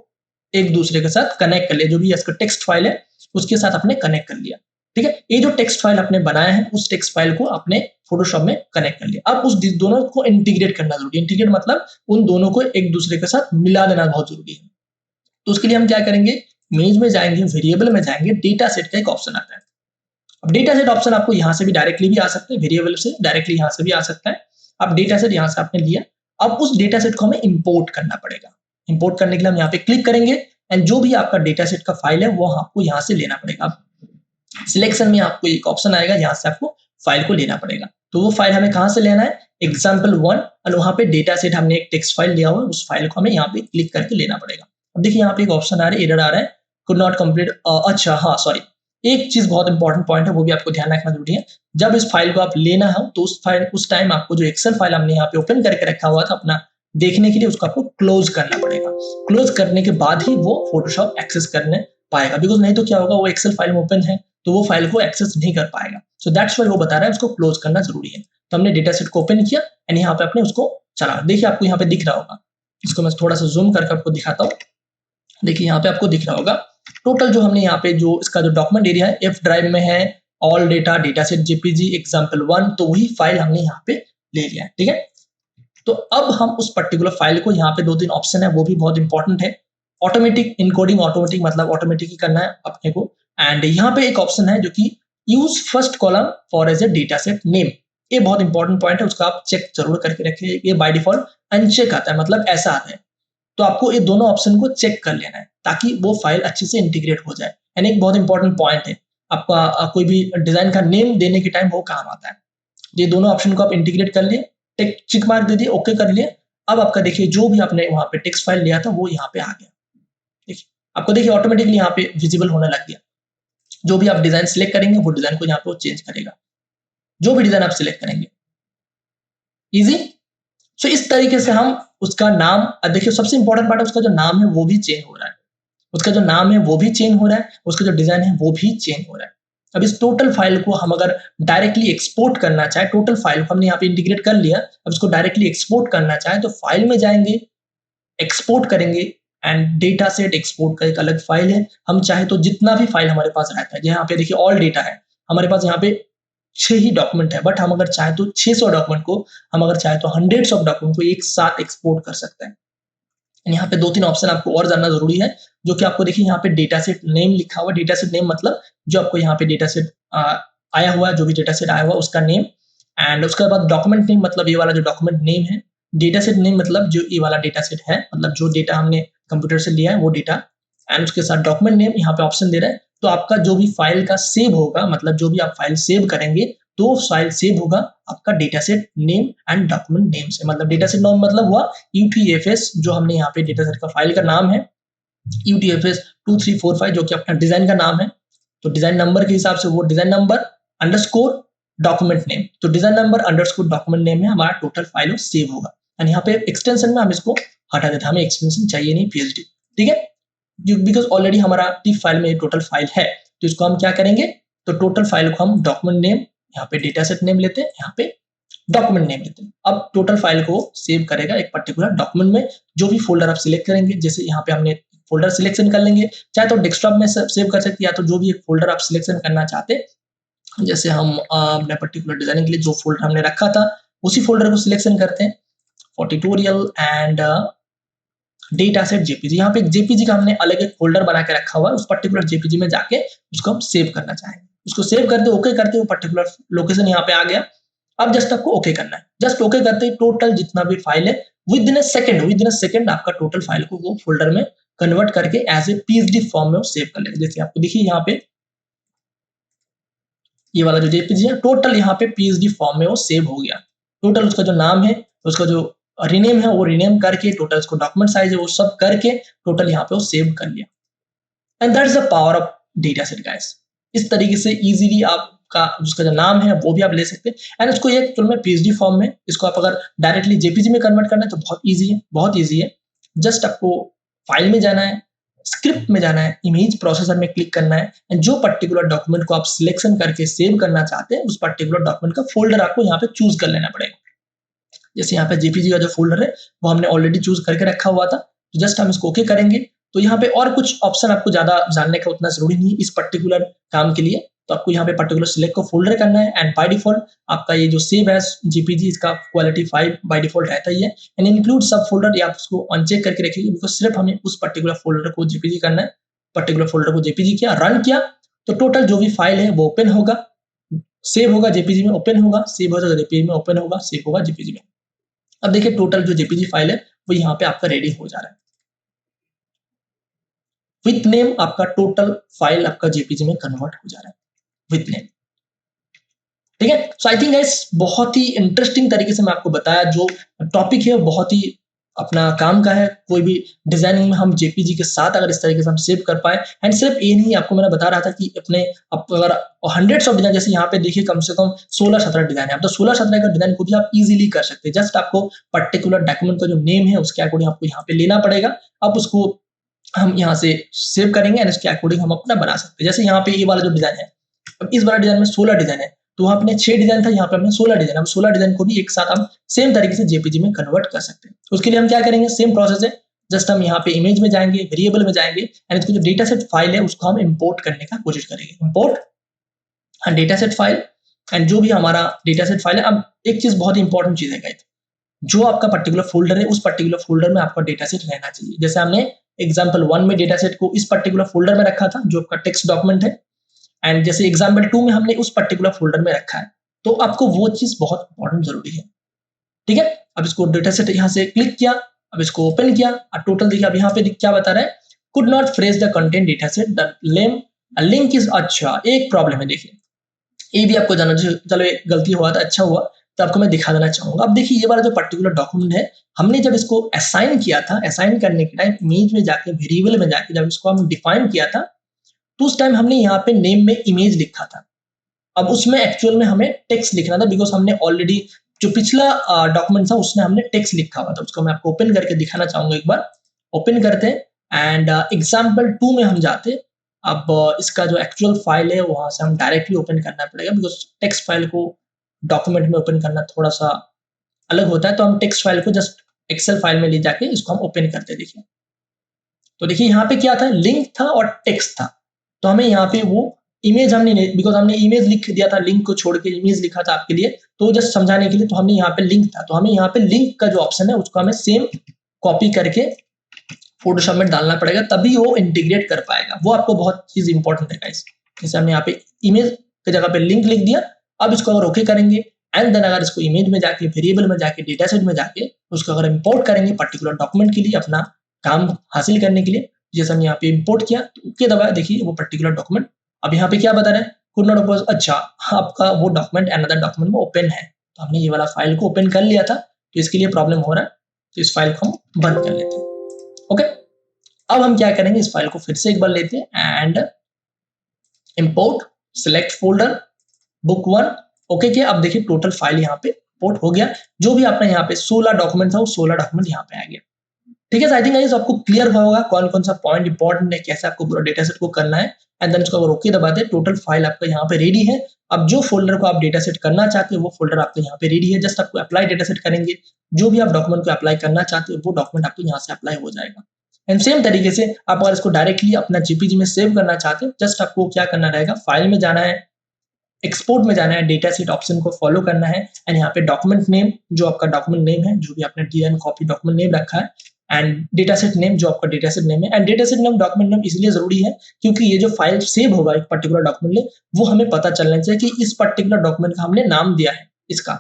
एक दूसरे के साथ कनेक्ट कर लिया, जो भी इसका टेक्स्ट फाइल है उसके साथ आपने कनेक्ट कर लिया, ठीक है। ये जो टेक्स्ट फाइल आपने बनाया है उस टेक्स्ट फाइल को आपने फोटोशॉप में कनेक्ट कर लिया। अब उस दोनों को इंटीग्रेट करना जरूरी है। इंटीग्रेट मतलब उन दोनों को एक दूसरे के साथ मिला देना बहुत जरूरी है। तो उसके लिए हम क्या करेंगे, इमेज में जाएंगे, वेरिएबल में जाएंगे, डेटा सेट का एक ऑप्शन आता है। अब डेटा सेट ऑप्शन आपको यहाँ से भी डायरेक्टली भी आ सकते हैं, वेरिएबल से डायरेक्टली यहाँ से भी आ सकता है। अब डेटा सेट यहाँ से आपने लिया, अब उस डेटा सेट को हमें इंपोर्ट करना पड़ेगा। इंपोर्ट करने के लिए हम यहाँ पे क्लिक करेंगे एंड जो भी आपका डेटा सेट का फाइल है वो आपको यहाँ से लेना पड़ेगा। सिलेक्शन में आपको एक ऑप्शन आएगा, यहाँ से आपको फाइल को लेना पड़ेगा। तो वो फाइल हमें कहाँ से लेना है, example1, और वहाँ पे डेटा सेट हमने एक टेक्स्ट फाइल लिया हुआ है, उस फाइल को हमें यहाँ पे क्लिक करके लेना पड़ेगा। अब देखिए यहाँ पे एक ऑप्शन आ रहा है, एरर आ रहा है, could not complete, अच्छा हाँ सॉरी, एक चीज बहुत इंपॉर्टेंट पॉइंट है, वो भी आपको ध्यान रखना जरूरी है। जब इस फाइल को आप लेना है तो उस टाइम आपको जो एक्सेल फाइल हमने यहाँ पे ओपन करके रखा हुआ था अपना देखने के लिए, उसको आपको क्लोज करना पड़ेगा। क्लोज करने के बाद ही वो फोटोशॉप एक्सेस करने पाएगा, बिकॉज नहीं तो क्या होगा, वो एक्सेल फाइल में ओपन है तो वो फाइल को एक्सेस नहीं कर पाएगा। सो दैट्स व्हाई वो बता रहा है उसको क्लोज करना जरूरी है। तो हमने डेटा सेट को ओपन किया एंड यहाँ पे अपने उसको चला, देखिए आपको यहाँ पे दिख रहा होगा, इसको मैं थोड़ा सा जूम करके आपको दिखाता हूँ। देखिए यहाँ पे आपको दिख रहा होगा टोटल जो हमने यहाँ पे जो इसका जो डॉक्यूमेंट एरिया है एफ ड्राइव में है, all data, data set JPG, example1, तो वही फाइल हमने यहाँ पे ले लिया है, ठीक है। तो अब हम उस पर्टिकुलर फाइल को, यहाँ पे 2-3 ऑप्शन है वो भी बहुत इंपॉर्टेंट है। ऑटोमेटिक इनकोडिंग, ऑटोमेटिक मतलब ऑटोमेटिक ही करना है अपने को। एंड यहाँ पे एक ऑप्शन है जो कि use first column for as a data set name, ये बहुत इंपॉर्टेंट पॉइंट है, उसका आप चेक जरूर करके रखिए। ये बाय डिफॉल्ट अनचेक आता है, मतलब ऐसा आता है, तो आपको ये दोनों ऑप्शन को चेक कर लेना है ताकि वो फाइल अच्छे से इंटीग्रेट हो जाए। एंड एक बहुत इंपॉर्टेंट पॉइंट है, आपका कोई भी डिजाइन का नेम देने के टाइम वो काम आता है। ये दोनों ऑप्शन को आप इंटीग्रेट कर लिए, टिक मार्क दे दिए, ओके कर लिए। अब आपका देखिए जो भी आपने वहां पे टेक्स्ट फाइल लिया था वो यहाँ पे आ गया, देखिए आपको देखिए ऑटोमेटिकली यहाँ पे विजिबल होने लग गया। जो भी आप डिजाइन सिलेक्ट करेंगे वो डिजाइन को यहाँ पे चेंज करेगा, जो भी डिजाइन आप सिलेक्ट करेंगे, इजी। सो इस तरीके से हम उसका नाम, देखिए सबसे इंपॉर्टेंट पार्ट है उसका जो नाम है वो भी चेंज हो रहा है, उसका जो नाम है वो भी चेंज हो रहा है, उसका जो डिजाइन है वो भी चेंज हो रहा है। अब इस टोटल फाइल को हम अगर डायरेक्टली एक्सपोर्ट करना चाहे, टोटल फाइल को हमने यहाँ पे इंटीग्रेट कर लिया, अब इसको डायरेक्टली एक्सपोर्ट करना चाहे तो फाइल में जाएंगे, एक्सपोर्ट करेंगे, एंड डेटा सेट एक्सपोर्ट का एक अलग फाइल है। हम चाहे तो जितना भी फाइल हमारे पास रहता है, यहाँ पे देखिए ऑल डेटा है, हमारे पास यहाँ पे 6 ही डॉक्यूमेंट है, बट हम अगर चाहे तो 600 डॉक्यूमेंट को, हम अगर चाहे तो हंड्रेड्स ऑफ डॉक्यूमेंट को एक साथ एक्सपोर्ट कर सकते हैं। यहाँ पे 2-3 ऑप्शन आपको और जानना जरूरी है, जो कि आपको देखिए यहाँ पे डेटा सेट नेम लिखा हुआ है। डेटा सेट नेम मतलब जो आपको यहाँ पे डेटा सेट आया हुआ है, जो भी डेटा सेट आया हुआ है उसका नेम, एंड उसके बाद डॉक्यूमेंट नेम मतलब ये वाला जो डॉक्यूमेंट नेम है, डेटा सेट नेम मतलब जो ये वाला डेटा सेट है, मतलब जो डेटा हमने कंप्यूटर से लिया है वो डेटा, एंड उसके साथ डॉक्यूमेंट नेम यहाँ पे ऑप्शन दे रहा है। तो आपका जो भी फाइल का सेव होगा, मतलब जो भी आप फाइल सेव करेंगे तो फाइल सेव होगा आपका data set name and document name से। मतलब डेटा सेट नेम मतलब हुआ UTF-S, जो हमने यहाँ पे डेटा सेट का फाइल का नाम है UTF-S 2345, जो कि अपना डिजाइन का नाम है। तो डिजाइन नंबर के हिसाब से वो design number underscore document name, तो design number underscore document name में हमारा टोटल फाइल सेव होगा। एंड यहाँ पे एक्सटेंशन में हम इसको हटा देते हैं, हमें एक्सटेंशन चाहिए नहीं PhD, ठीक है, बिकॉज ऑलरेडी हमारा टिप फाइल में टोटल फाइल है। तो इसको हम क्या करेंगे, तो टोटल फाइल को हम डॉक्यूमेंट नेम, यहाँ पे डेटा सेट नेम लेते हैं, यहाँ पे डॉक्यूमेंट नेम लेते हैं। अब टोटल फाइल को सेव करेगा एक पर्टिकुलर डॉक्यूमेंट में, जो भी फोल्डर आप सिलेक्ट करेंगे, जैसे यहाँ पे हमने फोल्डर सिलेक्शन कर लेंगे, चाहे तो डेस्कटॉप में सेव कर सकते हैं, या तो जो भी एक फोल्डर आप सिलेक्शन करना चाहते, जैसे हम अपने पर्टिकुलर डिजाइनिंग के लिए जो फोल्डर हमने रखा था उसी फोल्डर को सिलेक्शन करते हैं, for tutorial and data set JPG. यहाँ पे जेपीजी का हमने अलग एक फोल्डर बना के रखा हुआ है, उस पर्टिकुलर जेपीजी में जाके उसको हम सेव करना चाहेंगे, उसको सेव करते ओके करते वो पर्टिकुलर लोकेशन यहाँ पे आ गया। अब जस्ट आपको ओके करना है, जस्ट ओके करते ही टोटल जितना भी फाइल है विद इन सेकंड आपका टोटल फाइल को वो फोल्डर में कन्वर्ट करके एज ए पीएसडी फॉर्म में वो सेव कर लेगा। जैसे आपको देखिए यहाँ पे ये वाला जो जेपीजी है टोटल यहाँ पे पीएसडी फॉर्म में वो सेव हो गया। टोटल उसका जो नाम है, उसका जो रीनेम है वो रीनेम करके, टोटल उसको डॉक्यूमेंट साइज है वो सब करके टोटल यहाँ पे वो सेव कर लिया। And that's the power of data set guys. इस तरीके से इजीली आपका उसका जो नाम है वो भी आप ले सकते हैं एंड उसको ये एक्चुअल में पीएसडी फॉर्म में, इसको आप अगर डायरेक्टली जेपीजी में कन्वर्ट करना है तो बहुत ईजी है, बहुत ईजी है। जस्ट आपको फाइल में जाना है, स्क्रिप्ट में जाना है, इमेज प्रोसेसर में क्लिक करना है एंड जो पर्टिकुलर डॉक्यूमेंट को आप सिलेक्शन करके सेव करना चाहते हैं उस पर्टिकुलर डॉक्यूमेंट का फोल्डर आपको यहाँ पे चूज कर लेना पड़ेगा। जैसे यहाँ पे जेपीजी का जो फोल्डर है वो हमने ऑलरेडी चूज करके रखा हुआ था, तो जस्ट हम इसको ओके करेंगे। तो यहाँ पे और कुछ ऑप्शन आपको ज्यादा जानने का उतना जरूरी नहीं है इस पर्टिकुलर काम के लिए। तो आपको यहाँ पे पर्टिकुलर सिलेक्ट को फोल्डर करना है एंड बाय डिफॉल्ट आपका ये जो सेव एज जेपीजी इसका क्वालिटी 5 बाय डिफॉल्ट रहता ही है एंड इंक्लूड सब फोल्डर या आप उसको अनचेक करके रखिए बिकॉज सिर्फ हमें उस पर्टिकुलर फोल्डर को जेपीजी करना है। पर्टिकुलर फोल्डर को जेपीजी किया, रन किया तो टोटल जो भी फाइल है वो ओपन होगा, सेव होगा जेपीजी में, ओपन होगा, सेव होगा जेपीजी में, ओपन होगा, सेव होगा जेपीजी में। अब देखिए टोटल जो जेपीजी फाइल है वो यहाँ पे आपका रेडी हो जा रहा है विथ नेम। आपका टोटल फाइल आपका जेपीजी में कन्वर्ट हो जा रहा है विथ नेम। ठीक है, सो आई थिंक गाइस बहुत ही इंटरेस्टिंग तरीके से मैं आपको बताया, जो टॉपिक है बहुत ही अपना काम का है। कोई भी डिजाइनिंग में हम जेपीजी के साथ अगर इस तरीके से हम सेव कर पाए एंड सिर्फ ये नहीं, आपको मैंने बता रहा था कि अपने आप अगर हंड्रेड्स ऑफ डिजाइन, जैसे यहाँ पे देखिए कम से कम 16-17 डिजाइन है, आप तो 16-17 का डिजाइन को भी आप इजीली कर सकते हैं। जस्ट आपको पर्टिकुलर डॉक्यूमेंट का जो नेम है उसके अकॉर्डिंग आपको यहाँ पे लेना पड़ेगा, आप उसको हम यहाँ से सेव करेंगे एंड इसके अकॉर्डिंग हम अपना बना सकते हैं। जैसे यहाँ पे ये वाला जो डिजाइन है, अब इस वाला डिजाइन में 16 डिजाइन है, तो वहां अपने 6 डिजाइन था, यहाँ पे हमने 16 डिजाइन, अब 16 डिजाइन को भी एक साथ हम सेम तरीके से जेपीजी में कन्वर्ट कर सकते हैं। उसके लिए हम क्या करेंगे, सेम प्रोसेस है, जस्ट हम यहाँ पे इमेज में जाएंगे, वेरिएबल में जाएंगे एंड इसको जो डेटा सेट फाइल है उसको हम इंपोर्ट करने का कोशिश करेंगे। Import data set file and जो भी हमारा डेटा सेट फाइल है। अब एक चीज बहुत इंपॉर्टेंट चीज है गाइस, जो आपका पर्टिकुलर फोल्डर है उस पर्टिकुलर फोल्डर में आपका डेटा सेट रहना चाहिए। जैसे हमने एग्जाम्पल 1 में डेटा सेट को इस पर्टिकुलर फोल्डर में रखा था जो आपका टेक्स्ट डॉक्यूमेंट है, एंड जैसे एग्जाम्पल 2 में हमने उस पर्टिकुलर फोल्डर में रखा है, तो आपको वो चीज बहुत इंपॉर्टेंट जरूरी है। ठीक है, अब इसको डेटा सेट यहाँ से क्लिक किया, अब इसको ओपन किया, अब टोटल देखिए अब यहाँ पे क्या बता रहा है, could not phrase the content data set the link is. अच्छा, एक प्रॉब्लम है, देखिए ये भी आपको जाना, चलो एक गलती हुआ था, अच्छा हुआ, तो आपको मैं दिखा देना चाहूंगा। अब देखिए ये वाला जो पर्टिकुलर डॉक्यूमेंट है, हमने जब इसको असाइन किया था, असाइन करने के टाइम इमेज में जाके, वेरिएबल में जाके जब इसको हम डिफाइन किया था, तो उस टाइम हमने यहाँ पे नेम में इमेज लिखा था। अब उसमें एक्चुअल में हमें टेक्स्ट लिखना था, बिकॉज हमने ऑलरेडी जो पिछला डॉक्यूमेंट था उसमें हमने टेक्स्ट लिखा हुआ था। उसको मैं आपको ओपन करके दिखाना चाहूंगा, एक बार ओपन करते हैं एंड एग्जाम्पल 2 में हम जाते। अब इसका जो एक्चुअल फाइल है वहां से हम डायरेक्टली ओपन करना पड़ेगा, बिकॉज टेक्स्ट फाइल को डॉक्यूमेंट में ओपन करना थोड़ा सा अलग होता है। तो हम टेक्स्ट फाइल को जस्ट एक्सेल फाइल में ले जाके इसको हम ओपन करते। देखिए तो देखिए यहाँ पे क्या था, लिंक था और टेक्स्ट था, तो हमें यहाँ पे वो इमेज हमने, बिकॉज हमने इमेज लिख दिया था, लिंक को छोड़ के इमेज लिखा था आपके लिए, तो जस्ट समझाने के लिए, तो हमने यहाँ पे लिंक था, तो हमें यहाँ पे लिंक का जो ऑप्शन है उसको हमें सेम कॉपी करके फोटोशॉप में डालना पड़ेगा, तभी वो इंटीग्रेट कर पाएगा। वो आपको बहुत चीज इंपॉर्टेंट है गाइस। जैसे हमने यहाँ पे इमेज की जगह पे लिंक लिख दिया, अब इसको अगर ओके करेंगे एंड देन अगर इसको इमेज में जाके, वेरिएबल में जाके, डेटा सेट में जाके उसको अगर इंपोर्ट करेंगे पर्टिकुलर डॉक्यूमेंट के लिए, अपना काम हासिल करने के लिए, जैसे हमने यहाँ पे इंपोर्ट किया तो ओके दबाया, देखिए वो पर्टिकुलर डॉक्यूमेंट अब यहाँ पे क्या बता रहा है, कुड नॉट ओपन। अच्छा, आपका वो डॉक्यूमेंट अनदर डॉक्यूमेंट में ओपन है, तो हमने ये वाला फाइल को ओपन कर लिया था, तो इसके लिए प्रॉब्लम हो रहा है, तो इस फाइल को हम बंद कर लेते हैं। ओके, अब हम क्या करेंगे, इस फाइल को फिर से एक बार लेते हैं and import, select folder, book 1, okay किया। अब देखिए टोटल फाइल यहाँ पे इंपोर्ट हो गया, जो भी आपने यहाँ पे 16 डॉक्यूमेंट था वो 16 डॉक्यूमेंट यहाँ पे आ गया। ठीक है, आई थिंक गाइस आपको क्लियर हुआ होगा कौन कौन सा पॉइंट इंपॉर्टेंट है, कैसे आपको पूरा डेटा सेट को करना है एंड देन इसको अगर ओके दबाते हैं, टोटल फाइल आपका यहाँ पे रेडी है। अब जो फोल्डर को आप डेटा सेट करना चाहते हो वो फोल्डर आपको यहाँ पे रेडी है, जस्ट आपको अप्लाई डेटा सेट करेंगे, जो भी आप डॉक्यूमेंट को अप्लाई करना चाहते हो वो डॉक्यूमेंट आपको यहाँ से अप्लाई हो जाएगा। एंड सेम तरीके से आप अगर इसको डायरेक्टली अपना जेपीजी में सेव करना चाहते हो, जस्ट आपको क्या करना रहेगा, फाइल में जाना है, एक्सपोर्ट में जाना है, डेटा सेट ऑप्शन को फॉलो करना है एंड यहाँ पे डॉक्यूमेंट नेम, जो आपका डॉक्यूमेंट नेम है, जो भी आपने डिजाइन कॉपी डॉक्यूमेंट नेम रखा है, एंड डेटा सेट नेम जो आपका डेटा सेट नेम है। And data set name document name इसलिए जरूरी है क्योंकि ये जो फाइल सेव होगा एक पर्टिकुलर डॉक्यूमेंट में, वो हमें पता चलना चाहिए कि इस पर्टिकुलर डॉक्यूमेंट का हमने नाम दिया है इसका।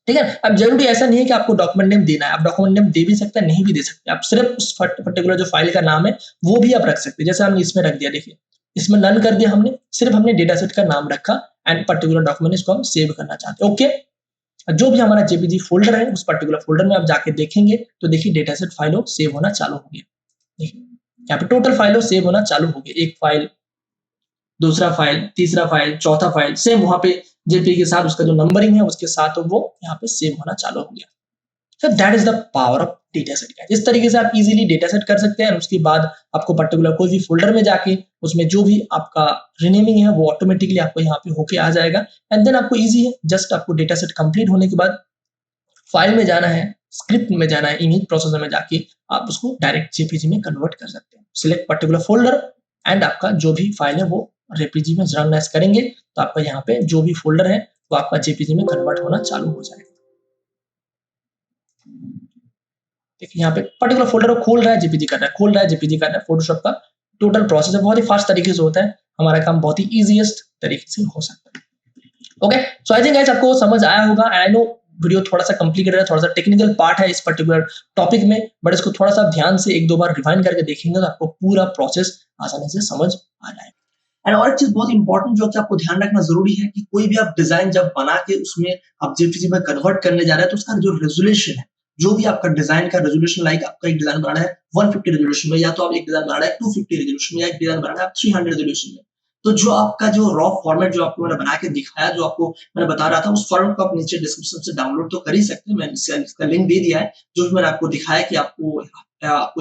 ठीक है। अब जरूरी ऐसा नहीं है कि आपको डॉक्यूमेंट नेम देना है, आप डॉक्यूमेंट नेम दे भी सकते हैं, नहीं भी दे सकते, आप सिर्फ उस पर्टिकुलर जो फाइल का नाम है वो भी आप रख सकते हैं। जैसे हमने इसमें रख दिया, देखिए इसमें नन कर दिया हमने, सिर्फ हमने डेटा सेट का नाम रखा एंड पर्टिकुलर डॉक्यूमेंट इसको हम सेव करना चाहते हैं। ओके, जो भी हमारा जेपीजी फोल्डर है उस पर्टिकुलर फोल्डर में आप जाके देखेंगे तो देखिए डेटा सेट फाइलों सेव होना चालू हो गया। देखिए यहाँ पे टोटल फाइलों सेव होना चालू हो गया, एक फाइल, दूसरा फाइल, तीसरा फाइल, चौथा फाइल, सेम वहां पे जेपीजी के साथ उसका जो नंबरिंग है उसके साथ वो यहाँ पे सेव होना चालू हो गया। So that is the power of data set guys। इस तरीके से आप इजीली डेटा सेट कर सकते हैं। उसके बाद आपको पर्टिकुलर कोई भी फोल्डर में जाके उसमें जो भी आपका रिनेमिंग है वो ऑटोमेटिकली आपको यहाँ पे होके आ जाएगा एंड देन आपको इजी है, जस्ट आपको डेटा सेट कंप्लीट होने के बाद फाइल में जाना है, स्क्रिप्ट में जाना है, इमेज प्रोसेसर में जाके आप उसको डायरेक्ट जेपीजी में कन्वर्ट कर सकते हैं। सिलेक्ट पर्टिकुलर फोल्डर एंड आपका जो भी फाइल है वो जेपीजी में रन एज करेंगे तो आपका यहाँ पे जो भी फोल्डर है वो आपका जेपीजी में कन्वर्ट होना चालू हो जाएगा। देखिए यहाँ पे पर्टिकुलर फोल्डर को खोल रहा है, जेपीजी कर रहा है, खोल रहा है, जेपीजी कर रहा है। फोटोशॉप का टोटल प्रोसेस है, बहुत ही फास्ट तरीके से होता है, हमारा काम बहुत ही इजीएस्ट तरीके से हो सकता है। Okay, so I think guys आपको समझ आया होगा। आई नो वीडियो थोड़ा सा कॉम्प्लिकेटेड है, थोड़ा सा टेक्निकल पार्ट है इस पर्टिकुलर टॉपिक में, बट इसको थोड़ा सा ध्यान से एक दो बार रिवाइंड करके देखेंगे तो आपको पूरा प्रोसेस आसानी से समझ आ जाएगा। एंड और एक चीज बहुत इंपॉर्टेंट जो कि आपको ध्यान रखना जरूरी है कि कोई भी आप डिजाइन जब बना के उसमें आप जेपीजी में कन्वर्ट करने जा रहे हैं तो उसका जो रेजोल्यूशन है, जो भी आपका डिजाइन का रेजोल्यूशन, लाइक आपका एक डिजाइन बनाना है 150 रेजोल्यूशन में, या तो आप एक डिजाइन बना रहे हैं 250 रेजोल्यूशन में, या एक डिजाइन बनाना है 300 रेजोल्यूशन में, तो जो आपका जो रॉ फॉर्मेट जो आपको मैंने बना के दिखाया, जो आपको मैंने बता रहा था, उस फॉर्मेट को आप नीचे डिस्क्रिप्शन से डाउनलोड तो कर ही सकते हैं। मैंने इसका लिंक दे दिया है, जो भी मैंने आपको दिखाया कि आपको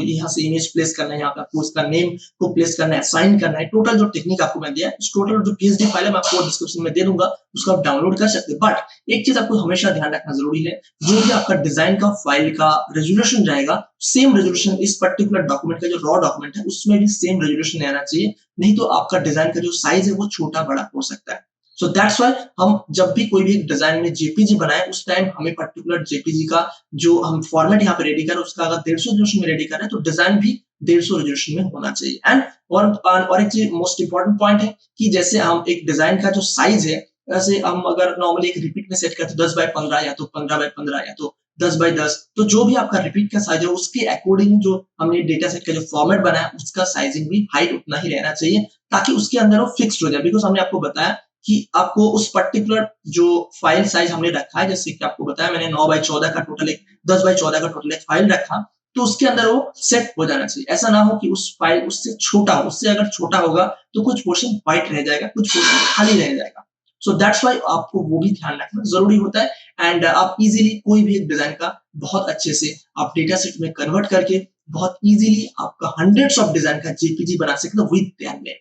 यहाँ से इमेज प्लेस करना है, यहाँ पे आपको उसका नेम को प्लेस करना है, असाइन करना है, टोटल जो टेक्निक आपको मैं दिया है, उस टोटल जो पीएचडी फाइल है मैं आपको डिस्क्रिप्शन में दे दूंगा, उसको आप डाउनलोड कर सकते हैं। बट एक चीज आपको हमेशा ध्यान रखना जरूरी है, जो भी आपका डिजाइन का फाइल का रेजोल्यूशन रहेगा, सेम रेजोल्यूशन इस पर्टिकुलर डॉक्यूमेंट का जो रॉ डॉक्यूमेंट है उसमें भी सेम रेजोल्यूशन आना चाहिए, नहीं तो आपका डिजाइन का जो साइज है वो छोटा बड़ा हो सकता है। सो दैट्स व्हाई हम जब भी कोई भी डिजाइन में जेपीजी बनाए उस टाइम हमें पर्टिकुलर जेपीजी का जो हम फॉर्मेट यहाँ पे रेडी कर, उसका अगर 150 रेजोल्यूशन में रेडी कर रहे हैं तो डिजाइन भी 150 रेजोल्यूशन में होना चाहिए। एंड और एक चीज मोस्ट इंपॉर्टेंट पॉइंट है कि जैसे हम एक डिजाइन का जो साइज है, जैसे हम अगर नॉर्मली एक रिपीट में सेट करते 10 बाय 15 या तो 15 बाय 15 या तो 10 बाय 10, तो जो भी आपका रिपीट का साइज है उसके अकॉर्डिंग जो हमने डेटा सेट का जो फॉर्मेट बनाया उसका साइजिंग भी हाइट उतना ही रहना चाहिए, ताकि उसके अंदर वो फिक्स्ड हो जाए। बिकॉज हमने आपको बताया कि आपको उस पर्टिकुलर जो फाइल साइज हमने रखा है, जैसे कि आपको बताया मैंने 9 बाय 14 का टोटल एक 10 बाय 14 का टोटल एक फाइल रखा, तो उसके अंदर वो सेट हो जाना चाहिए। ऐसा ना हो कि उस फाइल उससे छोटा हो, उससे अगर छोटा होगा तो कुछ पोर्शन व्हाइट रह जाएगा, कुछ पोर्शन खाली रह जाएगा। सो दैट्स व्हाई आपको वो भी ध्यान रखना जरूरी होता है। एंड आप इजीली कोई भी एक डिजाइन का बहुत अच्छे से आप डेटा सेट में कन्वर्ट करके बहुत इजीली आपका हंड्रेड्स ऑफ डिजाइन का जेपीजी बना सकते हो विद ध्यान में।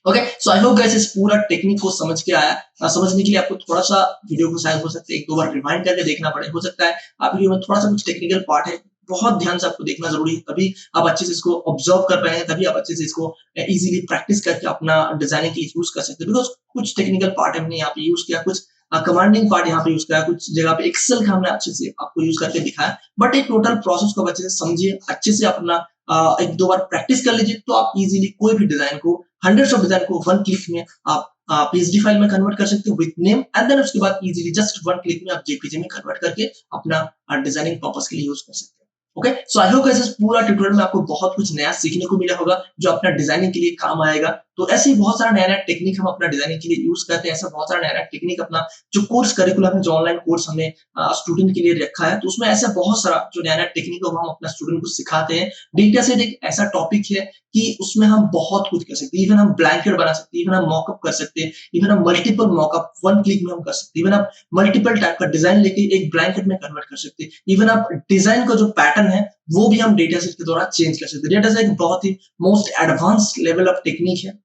Okay, so I hope guys इस पूरा टेक्निक को समझ के आया। समझने के लिए आपको थोड़ा सा वीडियो को शायद हो सकता है एक दो बार रिवाइंड करके देखना पड़े, हो सकता है आप वीडियो में थोड़ा सा कुछ टेक्निकल पार्ट है बहुत ध्यान से आपको देखना जरूरी है, तभी आप अच्छे से इसको ऑब्जर्व कर पाएंगे, तभी आप अच्छे से इसको इजीली प्रैक्टिस करके अपना डिजाइनिंग के लिए यूज कर सकते हैं। बिकॉज कुछ टेक्निकल पार्ट हमने यहाँ पे यूज किया, कुछ कमांडिंग पार्ट यहाँ पे यूज किया, कुछ जगह पे एक्सेल का हमने अच्छे से आपको यूज करके दिखाया, बट एक टोटल प्रोसेस को अच्छे से समझिए, अच्छे से अपना एक दो बार प्रैक्टिस कर लीजिए, तो आप इजीली कोई भी डिजाइन को, हंड्रेड्स ऑफ डिजाइन को वन क्लिक में आप पीएचडी फाइल में कन्वर्ट कर सकते हो विद नेम, एंड देन उसके बाद इजीली जस्ट वन क्लिक में आप जेपीजी में कन्वर्ट करके अपना डिजाइनिंग पर्पस के लिए यूज कर सकते हैं। Okay, so I hope guys इस पूरा ट्यूटोरियल में आपको बहुत कुछ नया सीखने को मिला होगा जो अपना डिजाइनिंग के लिए काम आएगा। तो ऐसे ही बहुत सारा नया नया टेक्निक हम अपना डिजाइनिंग के लिए यूज करते हैं, ऐसा बहुत सारा नया नया टेक्निक अपना जो कोर्स करिकुलम है, जो ऑनलाइन कोर्स हमने स्टूडेंट के लिए रखा है, तो उसमें ऐसा बहुत सारा जो नया नया टेक्निक है वो हम अपना स्टूडेंट को सिखाते हैं। डेटा सेट एक ऐसा टॉपिक है कि उसमें हम बहुत कुछ कर सकते हैं, इवन हम ब्लैंकेट बना सकते हैं, इवन हम मॉकअप कर सकते हैं, इवन हम मल्टीपल मॉकअप वन क्लिक में हम कर सकते हैं, इवन आप मल्टीपल टाइप का डिजाइन लेके एक ब्लैंकेट में कन्वर्ट कर सकते हैं, इवन आप डिजाइन का जो पैटर्न है वो भी हम डेटा सेट के द्वारा चेंज कर सकते हैं। डेटा सेट बहुत ही most advance level of technique है,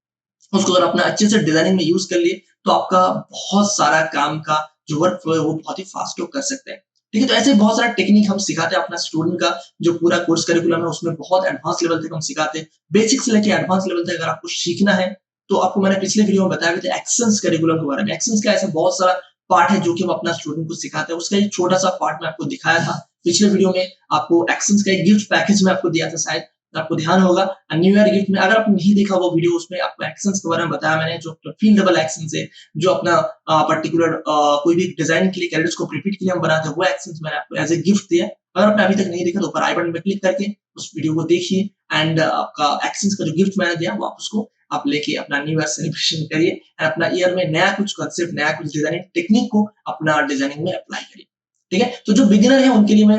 उसको अगर अपना अच्छे से डिजाइनिंग में यूज कर लिए तो आपका बहुत सारा काम का जो वर्क फ्लो है वो बहुत ही फास्ट कर सकते हैं। ठीक है, तो ऐसे बहुत सारा टेक्निक हम सिखाते हैं अपना स्टूडेंट का, जो पूरा कोर्स करिकुलम है उसमें बहुत एडवांस लेवल तक हम सिखाते हैं, बेसिक से लेके एडवांस लेवल तक। अगर आपको सीखना है तो आपको मैंने पिछले वीडियो में बताया था एक्शंस करिकुलम के बारे में। एक्शंस का ऐसा बहुत सारा पार्ट है जो कि हम अपना स्टूडेंट को सिखाते हैं, उसका एक छोटा सा पार्ट मैं आपको दिखाया था पिछले वीडियो में। आपको एक्शंस का एक गिफ्ट पैकेज में आपको दिया था शायद, तो आपको ध्यान होगा न्यू ईयर गिफ्ट में अगर आप नहीं देखा वो वीडियो उसमें आपको एक्शंस के बारे में बताया मैंने जो फील्डेबल एक्शन है जो अपना पर्टिकुलर कोई भी डिजाइन के लिए कैरेक्टर्स को रिपीट के लिए हम बनाते हैं वो एक्शंस मैंने आपको एज ए गिफ्ट दिया। अगर आपने अभी तक नहीं देखा तो ऊपर आई बटन पे क्लिक करके उस वीडियो को देखिए एंड आपका एक्शंस का जो गिफ्ट मैंने दिया वो आप उसको आप लेके अपना न्यू ईयर सेलिब्रेशन करिए एंड अपना ईयर में नया कुछ कंसेप्ट नया कुछ डिजाइनिंग टेक्निक को अपना डिजाइनिंग में अप्लाई करिए। ठीक है, तो जो बिगिनर है उनके लिए मैं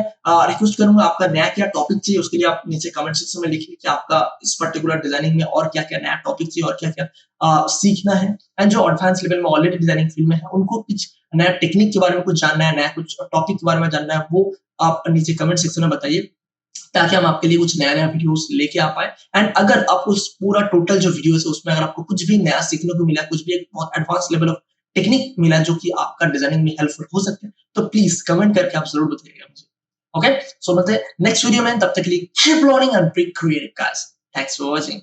रिक्वेस्ट करूंगा आपका नया क्या टॉपिक चाहिए उसके लिए आप नीचे कमेंट सेक्शन में लिखिए कि आपका इस पर्टिकुलर डिजाइनिंग में और क्या क्या नया टॉपिक चाहिए और क्या क्या सीखना है एंड जो एडवांस लेवल में ऑलरेडी डिजाइनिंग फील्ड में है उनको कुछ नया टेक्निक के बारे में कुछ जानना है नया कुछ टॉपिक के बारे में जानना है वो आप नीचे कमेंट सेक्शन में बताइए ताकि हम आपके लिए कुछ नया नया वीडियोस लेके आ पाए एंड अगर आप उस पूरा टोटल जो वीडियोस है उसमें अगर आपको कुछ भी नया सीखने को मिला कुछ भी एक बहुत एडवांस लेवल ऑफ टेक्निक मिला जो कि आपका डिजाइनिंग में हेल्पफुल हो सकते हैं तो प्लीज कमेंट करके आप जरूर बताइएगा मुझे। ओके, सो मिलते हैं नेक्स्ट वीडियो में, तब तक के लिए keep learning and be creative guys. Thanks for watching.